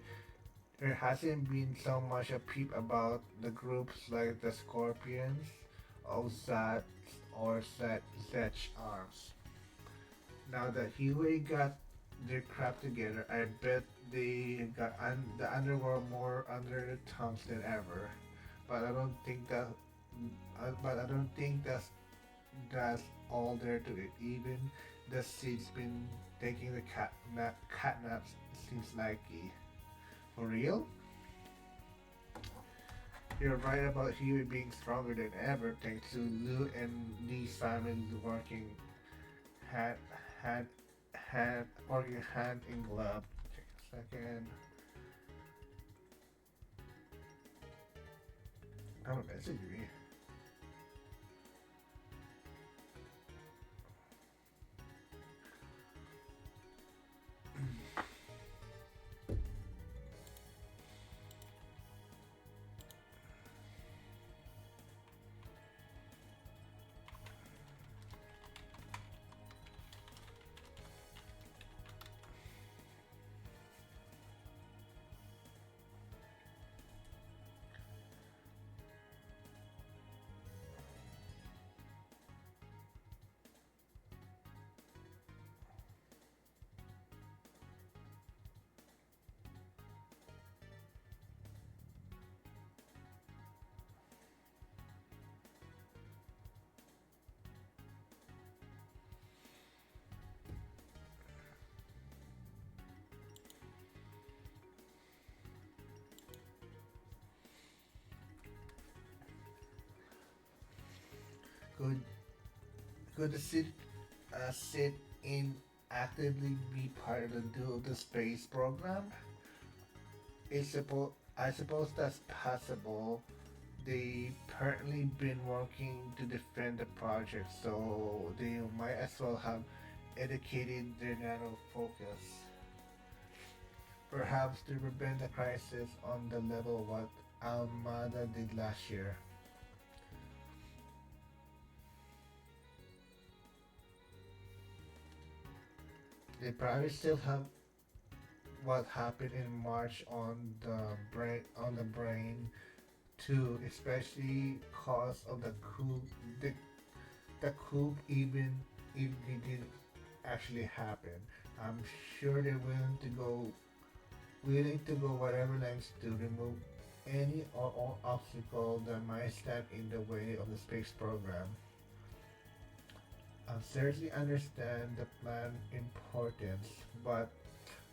there hasn't been so much a peep about the groups like the Scorpions, Ozat, or Zech Arms. Now that Huey got their crap together, I bet they got the underworld more under their thumbs than ever. But I don't think that. But I don't think that's all there to it. Even the seed's been taking the cat naps seems likely. For real? You're right about Huey being stronger than ever thanks to Lou and Lee's family working hand hand working hand in glove. Check a second. I'm a message me. Could could sit in actively be part of the space program? I suppose that's possible. They apparently been working to defend the project, so they might as well have educated their narrow focus. Perhaps to prevent a crisis on the level what Almada did last year. They probably still have what happened in March on the brain too, especially cause of the, the coup even if it didn't actually happen. I'm sure they're willing to go whatever lengths to remove any or all obstacle that might stand in the way of the space program. I certainly understand the plan importance, but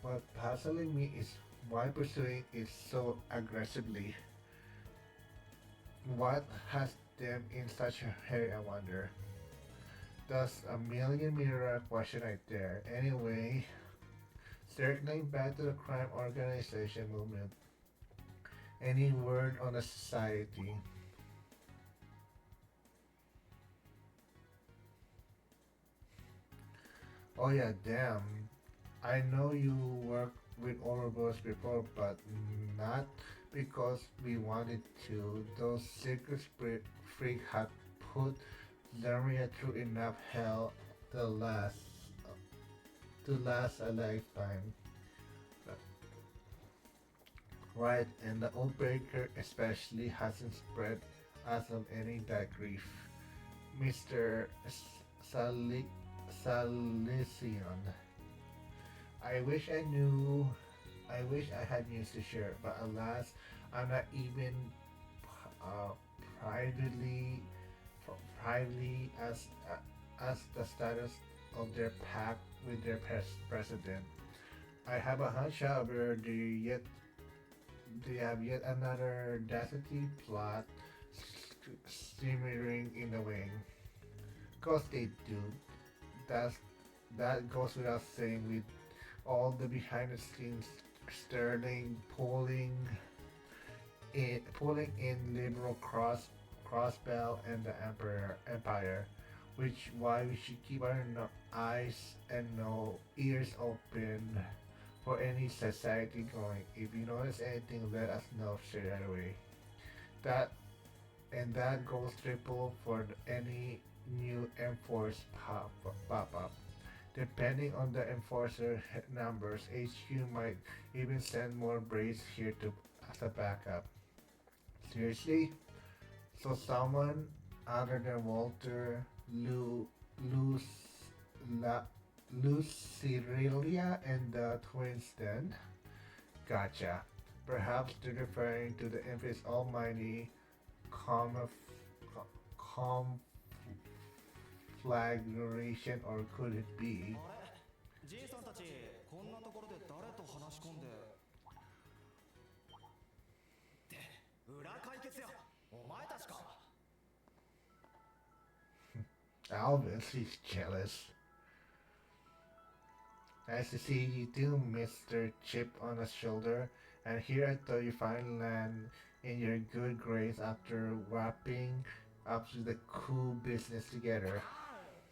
what puzzling me is why pursuing it so aggressively. What has them in such a hurry, I wonder? That's a million mirror question right there. Anyway, circling back to the crime organization movement, any word on the society? Oh yeah, damn. I know you worked with Ouroboros before, but not because we wanted to. Those secret freak had put Lamria through enough hell to last a lifetime. Right, and the old baker especially hasn't spread us of any that grief. Mr. Salesian. I wish I knew. I wish I had news to share, but alas, I'm not even uh, privately, privately as the status of their pact with their president. I have a hunch, however, they have yet another dastardly plot simmering in the wing. Cause they do. That's that goes without saying with all the behind the scenes sterling pulling in liberal crossbell and the empire, which why we should keep our eyes and no ears open for any society going. If you notice anything, let us know straight away. That and that goes triple for any new enforced pop up. Depending on the enforcer numbers, HQ might even send more braids here to as a backup. Seriously? So someone other than Walter, Lu, La, Lucirilia and the twins then? Gotcha. Perhaps they're referring to the Infinite Almighty conflagration, or could it be? じいさんたちこんなところで誰と話し込んで裏解決やお前たちか Alvin, he's jealous. Nice to see you too, Mr. Chip on the shoulder. And here I thought you finally land in your good grace after wrapping up to the cool business together.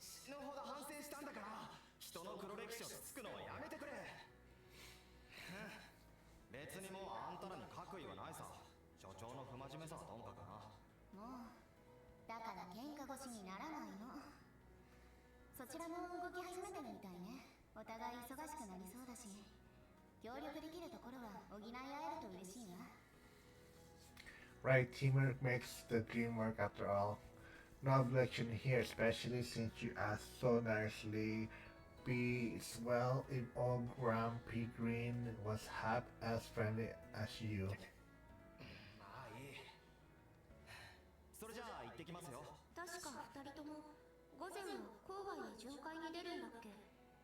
死ぬほど反省したんだから人の黒歴史をつつくのはやめてくれ別にもうあんたらに悪意はないさ所長の不真面目さはともかくなもうだから喧嘩腰にならないのそちらも動き始めてるみたいねお互い忙しくなりそうだし協力できるところは補い合えると嬉しいわ Right, teamwork makes the dream work after all. No objection here, especially since you asked so nicely. Be well if old Grumpy Green was half as friendly as you. まあいいそれじゃあ行ってきますよ確か2人とも午前は郊外へ巡回に出るんだっけ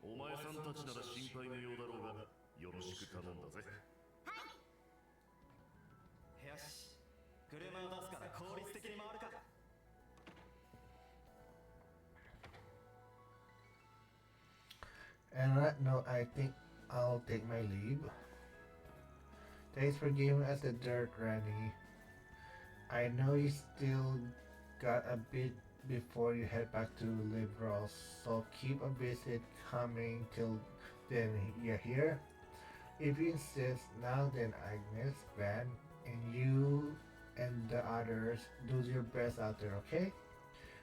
お前さんたちなら心配のようだろうがよろしく頼んだぜよし車を出すから効率的に回るか And on that note, I think I'll take my leave. Thanks for giving us the dirt, Randy. I know you still got a bit before you head back to Liberal, so keep a visit coming till then. You're here? If you insist, now then, Agnes, Van, And you and the others do your best out there, okay?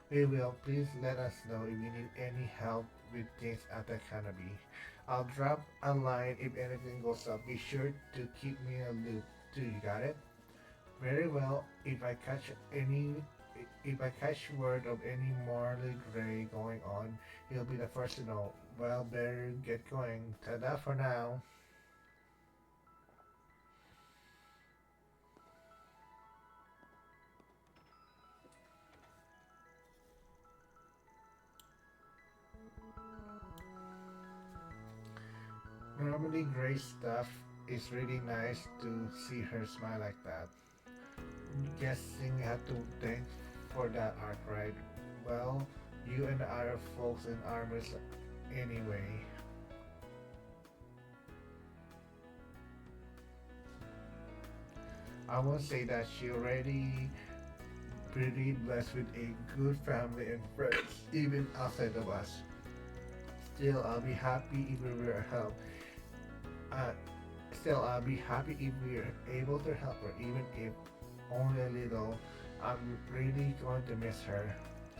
We will. Please let us know if you need any help with things at the canopy. I'll drop a line if anything goes up. Be sure to keep me in a loop too. You got it? Very well. If I catch word of any Marley Gray going on, you'll be the first to know. Well, better get going. Ta-da for now. Normally, Gray's stuff is really nice to see her smile like that. Guessing you have to thank for that arc, right? Well, you and the other folks in armors anyway. I won't say that she already pretty blessed with a good family and friends, even outside of us. Still, I'll be happy if we were help. Uh, Still, I'll be happy if we're able to help her, even if only a little. I'm really going to miss her.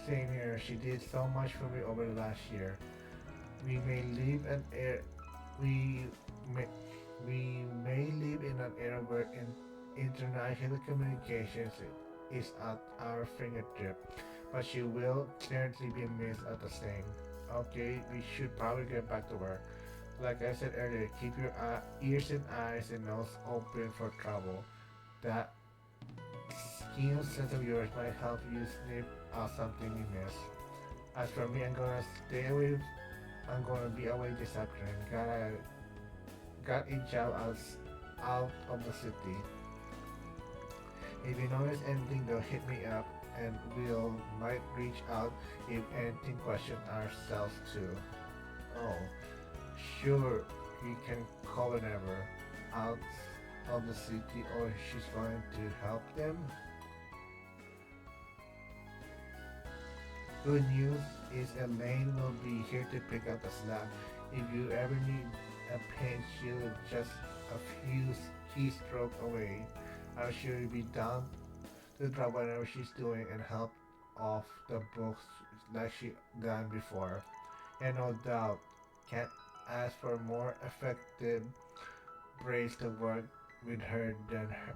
Same here. She did so much for me over the last year. We may live an air. We may we may live in an era where international communications is at our fingertip, but she will certainly be missed at the same. Okay, we should probably get back to work. Like I said earlier, keep your ears and eyes and nose open for trouble. That keen sense of yours might help you sniff out something you miss. As for me, I'm gonna stay away. I'm gonna be away this afternoon. Got a job out of the city. If you notice anything, though, hit me up, and we'll might reach out if anything. Question ourselves too. Oh, sure, you can call whenever out of the city, or she's going to help them. Good news is Elaine will be here to pick up the slack. If you ever need a pinch, she'll just a few keystrokes away. I'm sure you'll be down to drop whatever she's doing and help off the books like she done before. And no doubt, can't ask for more effective brace to work with her than her.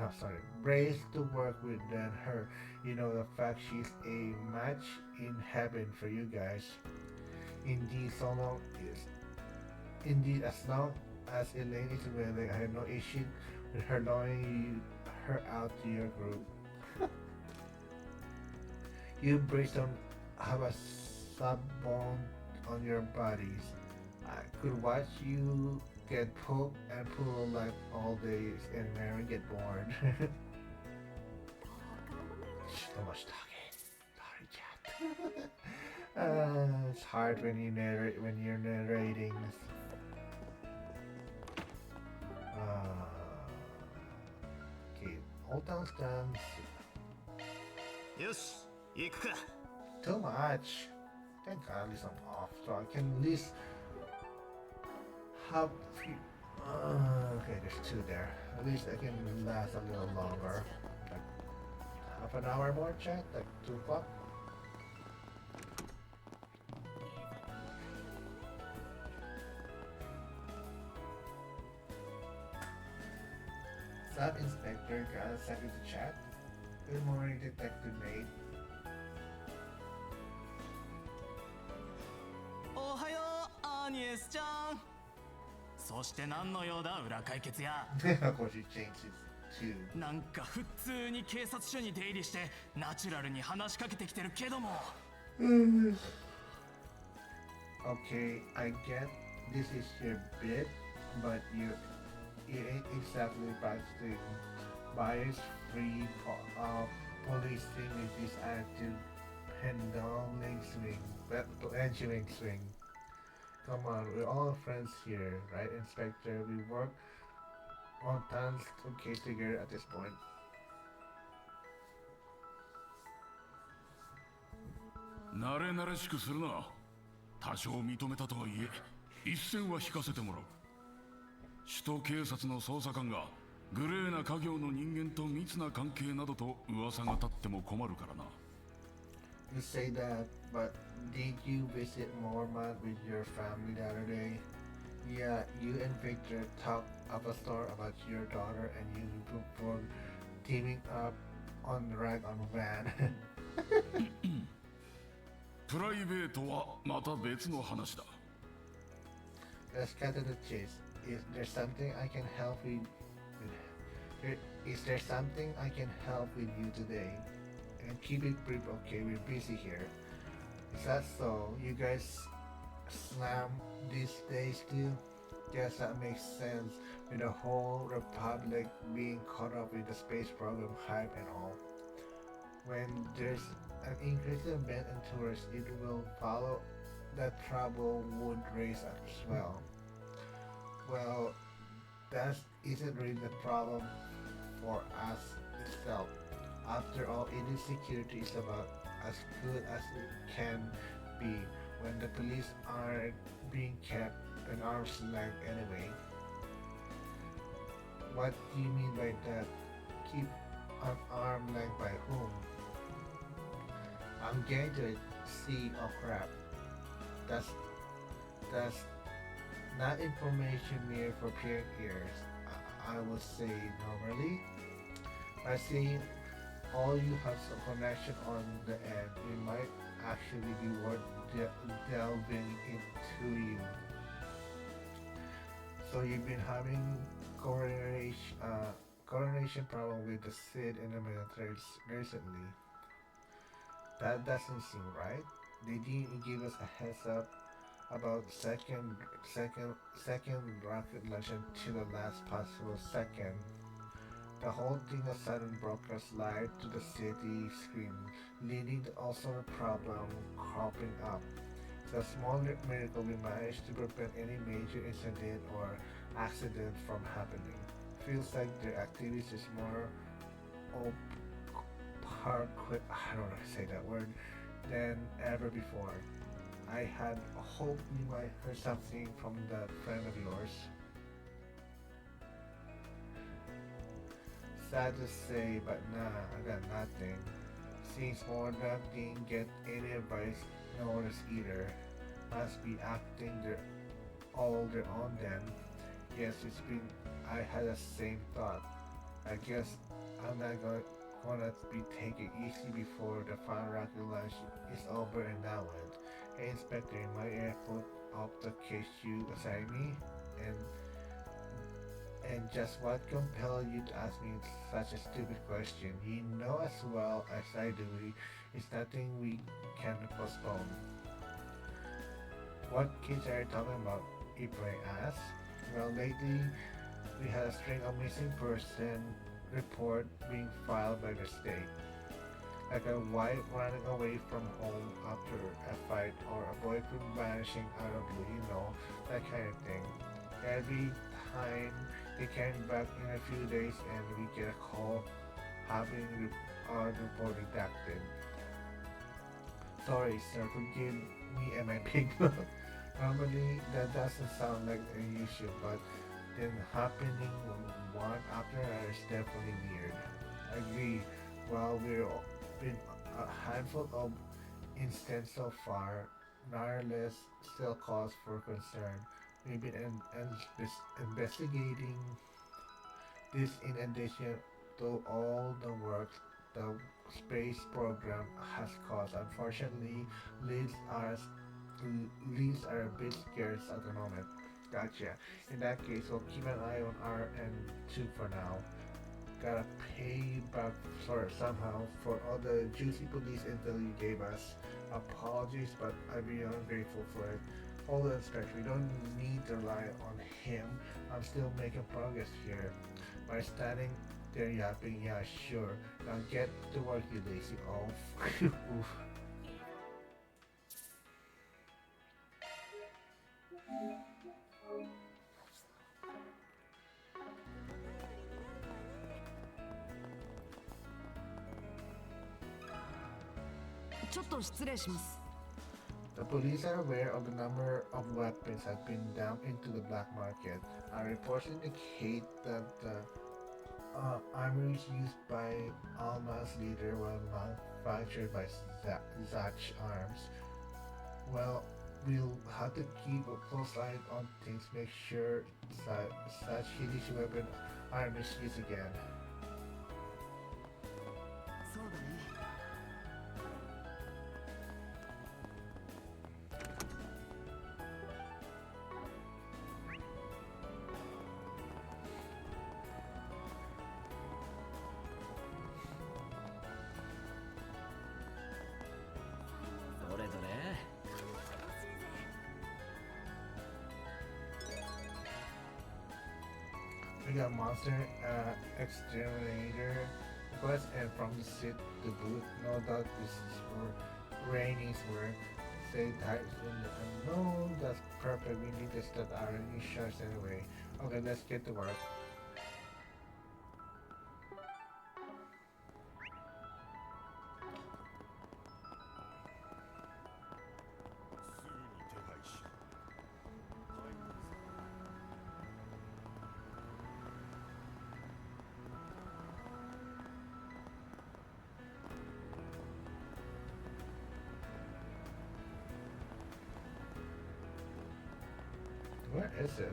I'm sorry, brace to work with than her. You know the fact she's a match in heaven for you guys. Indeed, so long is indeed as long as Elaine is willing, I have no issue with her her out to your group. You Brace don't have a sub bone on your bodies. I could watch you get poked and pulled like all days and Mary get bored. So much talking. Sorry, chat. It's hard when you're narrating. Okay, Old Town Stamps. よし行くか Too much. Thank God, at least I'm off, so I can at least have few. Okay, there's two there. At least I can last a little longer. Like half an hour more, chat. Like 2 o'clock. Sub Inspector got a second to chat. Good morning, Detective Nate. おはようアーニエスちゃんそして何の用だ裏解決や Of course, he changed his tune. なんか普通に警察署に出入りしてナチュラルに話しかけてきてるけども Okay, I get this is your bit, but you ain't exactly practicing bias-free policing with this active pendulum swing. Come on, we're all friends here, right, Inspector? We work on tons of case together at this point. 慣れ慣れしくするな。多少認めたとはいえ、一線は引かせてもらう。首都警察の捜査官がグレーな家業の人間と密な関係などと噂が立っても困るからな。 You say that, but did you visit Mormont with your family the other day? Yeah, you and Victor talked up a store about your daughter and you were teaming up on Rag on Van. プライベートはまた別の話だ。 Let's cut to the chase. Is there something I can help Is there something I can help with you today? And keep it brief, okay? We're busy here. Is that so? You guys slam these days too? Guess that makes sense with the whole Republic being caught up with the space program hype and all. When there's an increase in event and tourists, it will follow that trouble would raise as well. Well, that isn't really the problem for us itself. After all, Indian security is about as good as it can be when the police aren't being kept an arm's length anyway. What do you mean by that? Keep an arm's length by whom? I'm getting to it. See, oh crap. That's not information mere for peering ears. I would say normally. I see all you have some connection on the end. We might actually be worth delving into you. So you've been having coordination problem with the Sid in the military recently. That doesn't seem right. They didn't give us a heads up about second rocket launch until the last possible second. The whole thing of sudden broadcast live to the city screen, leading to all sort of problem cropping up. It's a small miracle we managed to prevent any major incident or accident from happening. Feels like their activities is more I don't know how to say that word, than ever before. I had hoped you might hear something from that friend of yours. Sad to say, but nah, I got nothing. Seems Mordock didn't get any advice notice either. Must be acting all their own then. Yes, I had the same thought. I guess I'm not gonna be taking it easy before the final rocket launch is over and done with. Hey Inspector, in my airport of the case you assigned me, and just what compelled you to ask me such a stupid question? You know as well as I do, it's nothing we can postpone. What kids are you talking about? Ibrahim asked. Well, lately we had a string of missing person report being filed by mistake. Like a wife running away from home after a fight or a boyfriend vanishing out of blue, that kind of thing. Every time they came back in a few days and we get a call having our report redacted. Sorry sir, forgive me and my big mouth. Normally that doesn't sound like an issue, but then happening one after another is definitely weird. Agree. While we've been a handful of incidents so far, nonetheless still cause for concern. We've been investigating this in addition to all the work the space program has caused. Unfortunately, leads are leads are a bit scarce at the moment. Gotcha. In that case, we'll keep an eye on our end too for now. Gotta pay you back somehow for all the juicy police intel you gave us. Apologies, but I'd be ungrateful for it. Hold on, Inspector, we don't need to rely on him. I'm still making progress here. By standing there yapping, yeah, sure. Now get to work, you lazy oaf. Oof. ちょっと失礼します。 The police are aware of the number of weapons that have been dumped into the black market. Our reports indicate that the armors used by Alma's leader were manufactured by Zach Arms. Well, we'll have to keep a close eye on things, make sure such hideous weapon aren't misused again. そうだね。どれどれ We got monster exterminator quest and from the sit to boot. No doubt this is for Rainy's work. Say types in the unknown. That's perfect. We need to start our new shots anyway. Okay, let's get to work. Where is it?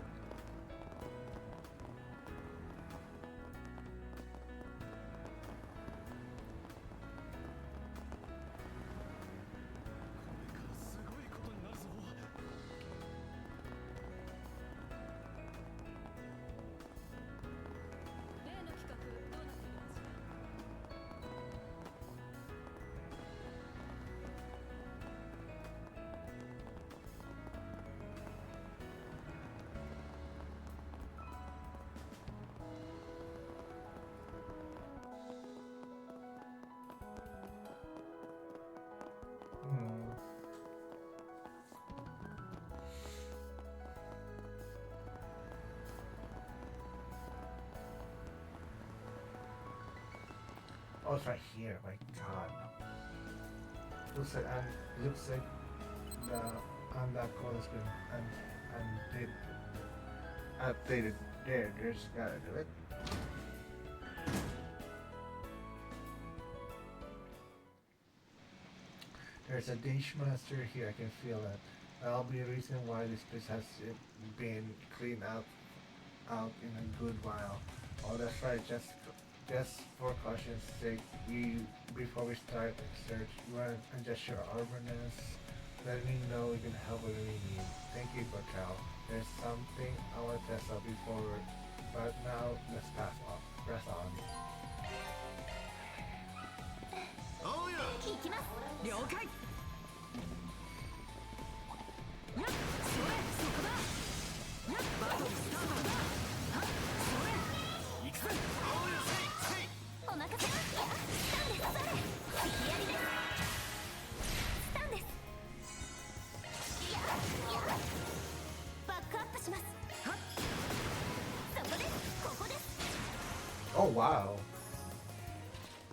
Oh, it's right here. My God. Looks like the on that code has been updated. There's gotta do it. There's a dish master here. I can feel it. That'll be a reason why this place has been cleaned out in a good while. Oh, that's right. Just for caution's sake, before we start the search, you want to adjust your armorness. Let me know we can help whatever you need. Thank you, Bacal. There's something I want to test out before, but now let's press on.おうよ。行きます。了解。やっ、それ、そこだ。やっ、バトルスタートだ。はっ、それ、行くぜ。おうよ。せいせい。お任せ。スタンです。それ。引きやりです。スタンです。いや、バックアップします。はっ。そこです。ここです。 Oh wow.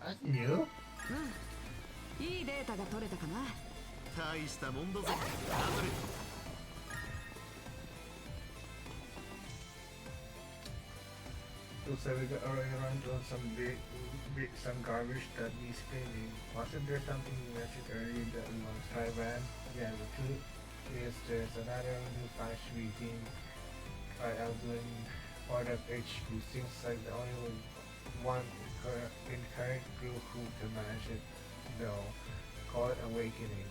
That's new. うん。いいデータが取れたかな。大したもんだぜ。ダブル。Looks like we got already run on some garbage that needs cleaning. Wasn't there something you mentioned earlier that we want to try, Van? Yeah, the truth is there's another new factory thing. Try out doing part of HQ. Seems like the only one in current crew who can manage it. Though, call it Awakening.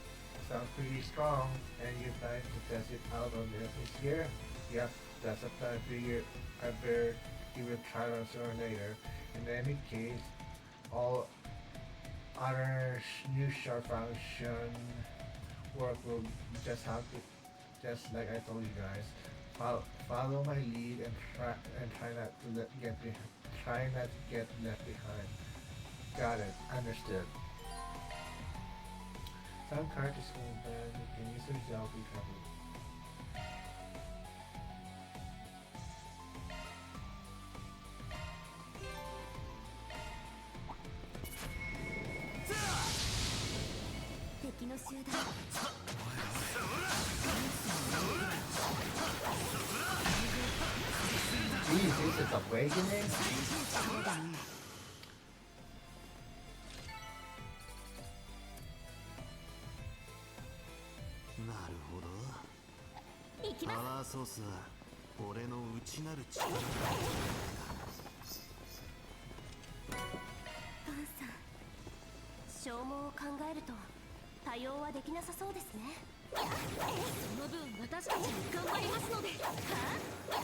Sounds pretty strong, and you plan to test it out on this year? Yep, that's a plan. Figure I better give it a try on sooner or later. In any case, all other new short function work will just have to, just like I told you guys, follow my lead and try not to get left behind. Got it. Understood. Some characters that you can use yourself recovery. Jesus. Is it awakening? そうだね。なるほど。行きます。パワーソースは俺の内なる力だ。バンさん、消耗を考えると対応はできなさそうですね。その分私たちも頑張りますので。はあ、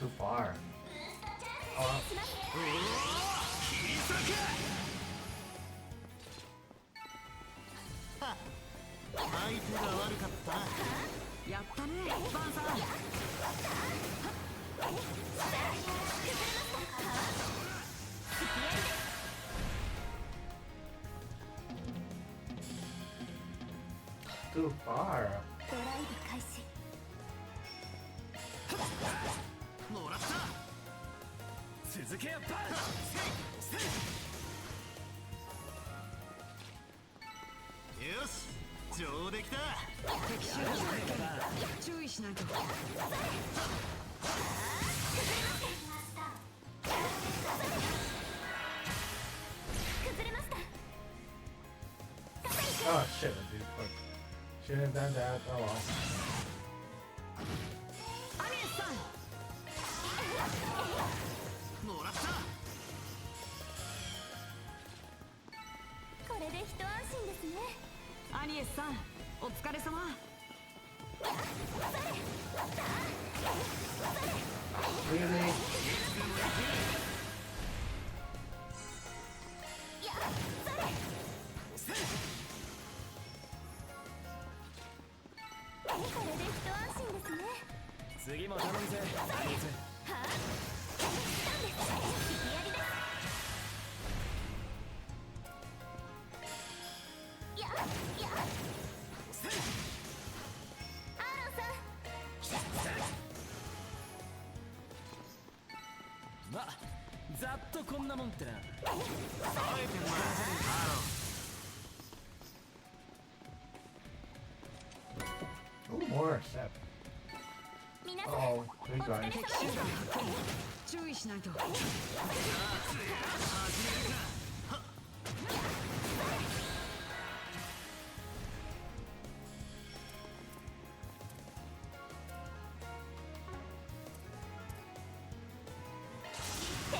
Too far. Oh, 相手が悪かったな。やったね、バンさん。 too far. ドライブ開始。もらった。続けやパン。よし、上出来だ。敵襲撃注意しないと。崩れました。 Oh shit, dude. Fuck. Shouldn't have done that. Oh well. アニエスさん。もらった。これで一安心ですね。アニエスさん、お疲れ様。 Really? これで一安心ですね。次も頼むぜアニーズ。はあ、来たんです。引きやりです。や、アーロンさん。まあざっとこんなもんってな。冴えてんな、アロン。 Oh, more step. 皆さん、 Oh, big guy. 敵襲撃発見。注意しないと。 照ら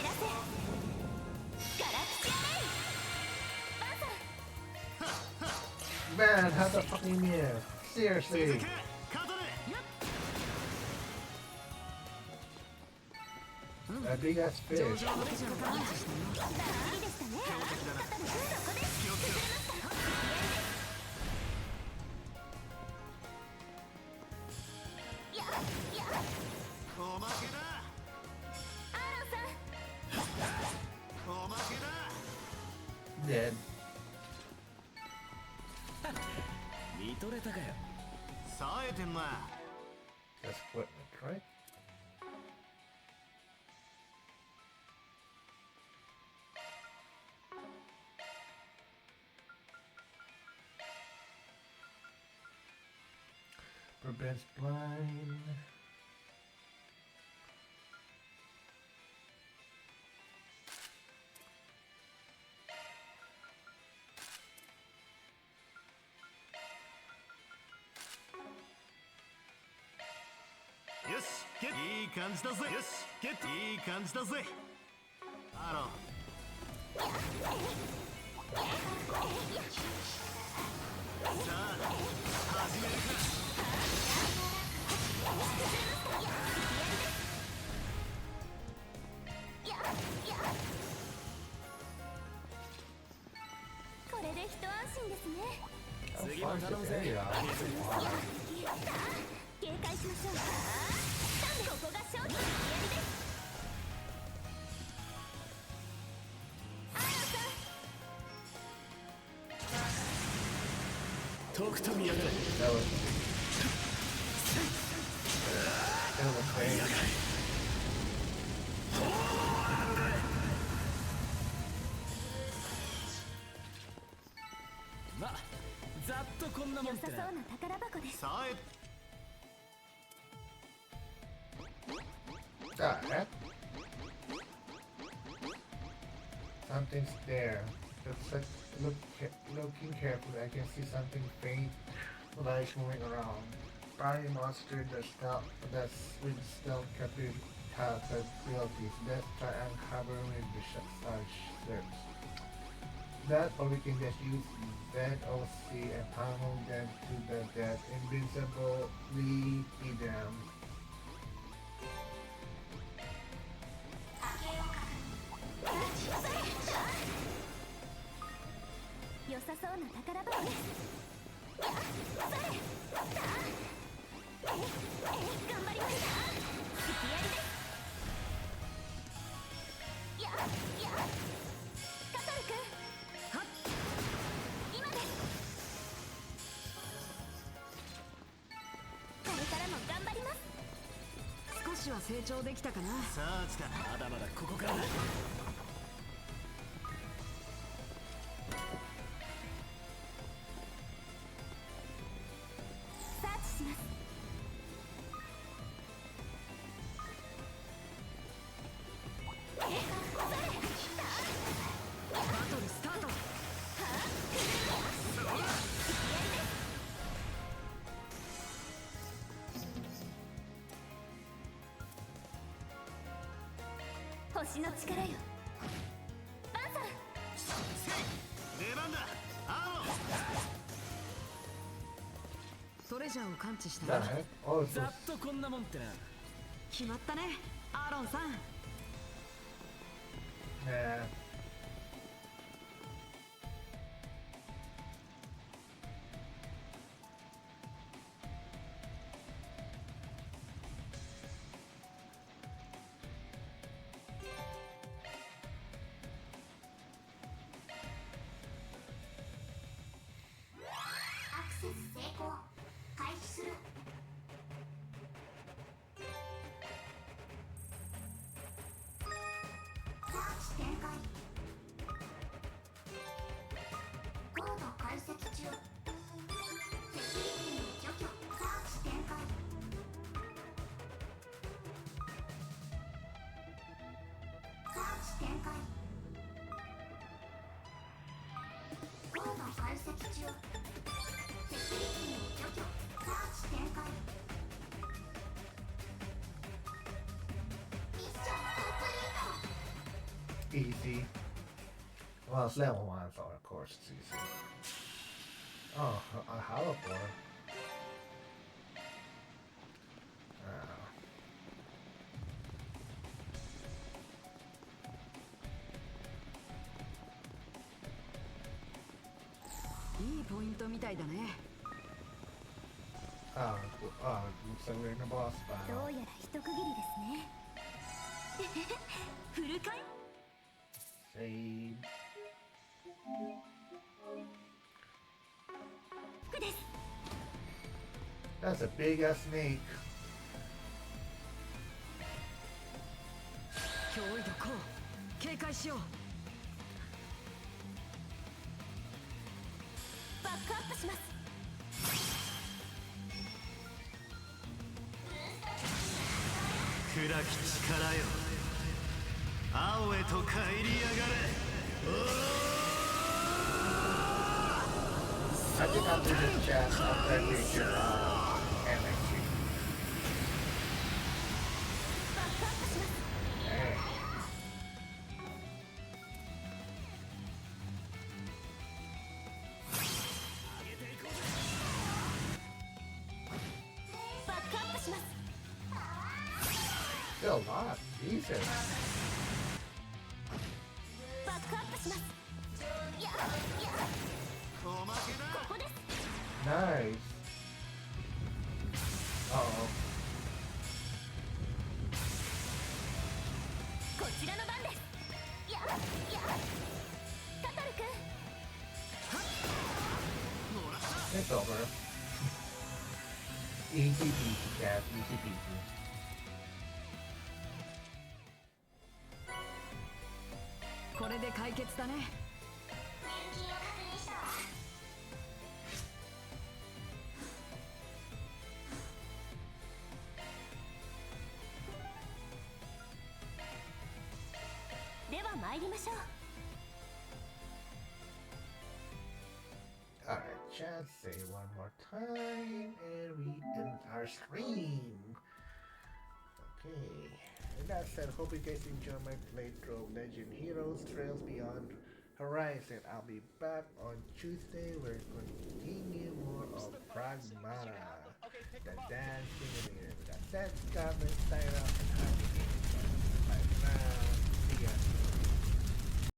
せ。ガラクシアレイ。バンさん。 Man, how the fuck you mean? Seriously. カトル。 That big ass 上 fish. 々の手順を感知したよ。バッチリでしたね。カトル君、そこです。崩れました。や、おまけだ。アーロンさん。おまけだ。 Dead. 見とれたかよ。冴えてんな。 That's equipment, right? Prevents blind. Yes, get. いい感じだぜ。Yes, get. いい感じだぜ。アロン。さあ、始めるか。これで一安心ですね。 How 次 far も is 頼む this ぜ area? アニーズ。 警戒しましょう。ここが勝負のやりです。アーロンさん。とくと見やがれ。 That was crazy. まあざっとこんなもんってな。良さそうな宝箱です。さあ Alright. Something's there. Looks like looking carefully. I can see something faint, light moving around. Probably monster that's with stealth capabilities. Let's try and cover with the such steps. That or we can just use that OC and pummel them to the death. Invincibly be them. 良さそうな宝箱です。頑張りました。引きやりです。カトル君、はっ、今です。これからも頑張ります。少しは成長できたかな。さあ来た。まだまだここからだ。サーチします。バトルスタート。星の力よ。バンさん、出番だ。アーロン。トレジャーを感知したな。 Alright. Oh, ざっとこんなもんってな。決まったね、アーロンさん。nah. Easy. Well, it's level 1, so of course it's easy. Oh, a hollow board.いいポイントみたいだね。Oh, looks like we're in a boss ど battle. うやら一区切りですね。フル回 Save. 復です。 That's a big ass snake. 脅威度こう。警戒しよう。バックアップします。暗き力よ。青へと帰りやがれ。 I think I'll do this chest after I reach your energy. バックアップします。 Hey. バックアップします。 Still a lot. Jesus. バックアップします。おまけだ。ここです。 Nice. Uh-oh. こちらの番です。カトル君、もらった。It's over. Easy peasy, cat. Easy peasy. これで解決だね。入金を確認したわ。では参りましょう。Alright, chat, say one more time, and we end our stream. Okay, and that said, hope you guys enjoy my playthrough of Legend Heroes Trails Beyond Horizon. I'll be back on Tuesday. We're going to continue more of Pragmata, the dance simulator. With that said, God bless, sign up, and happy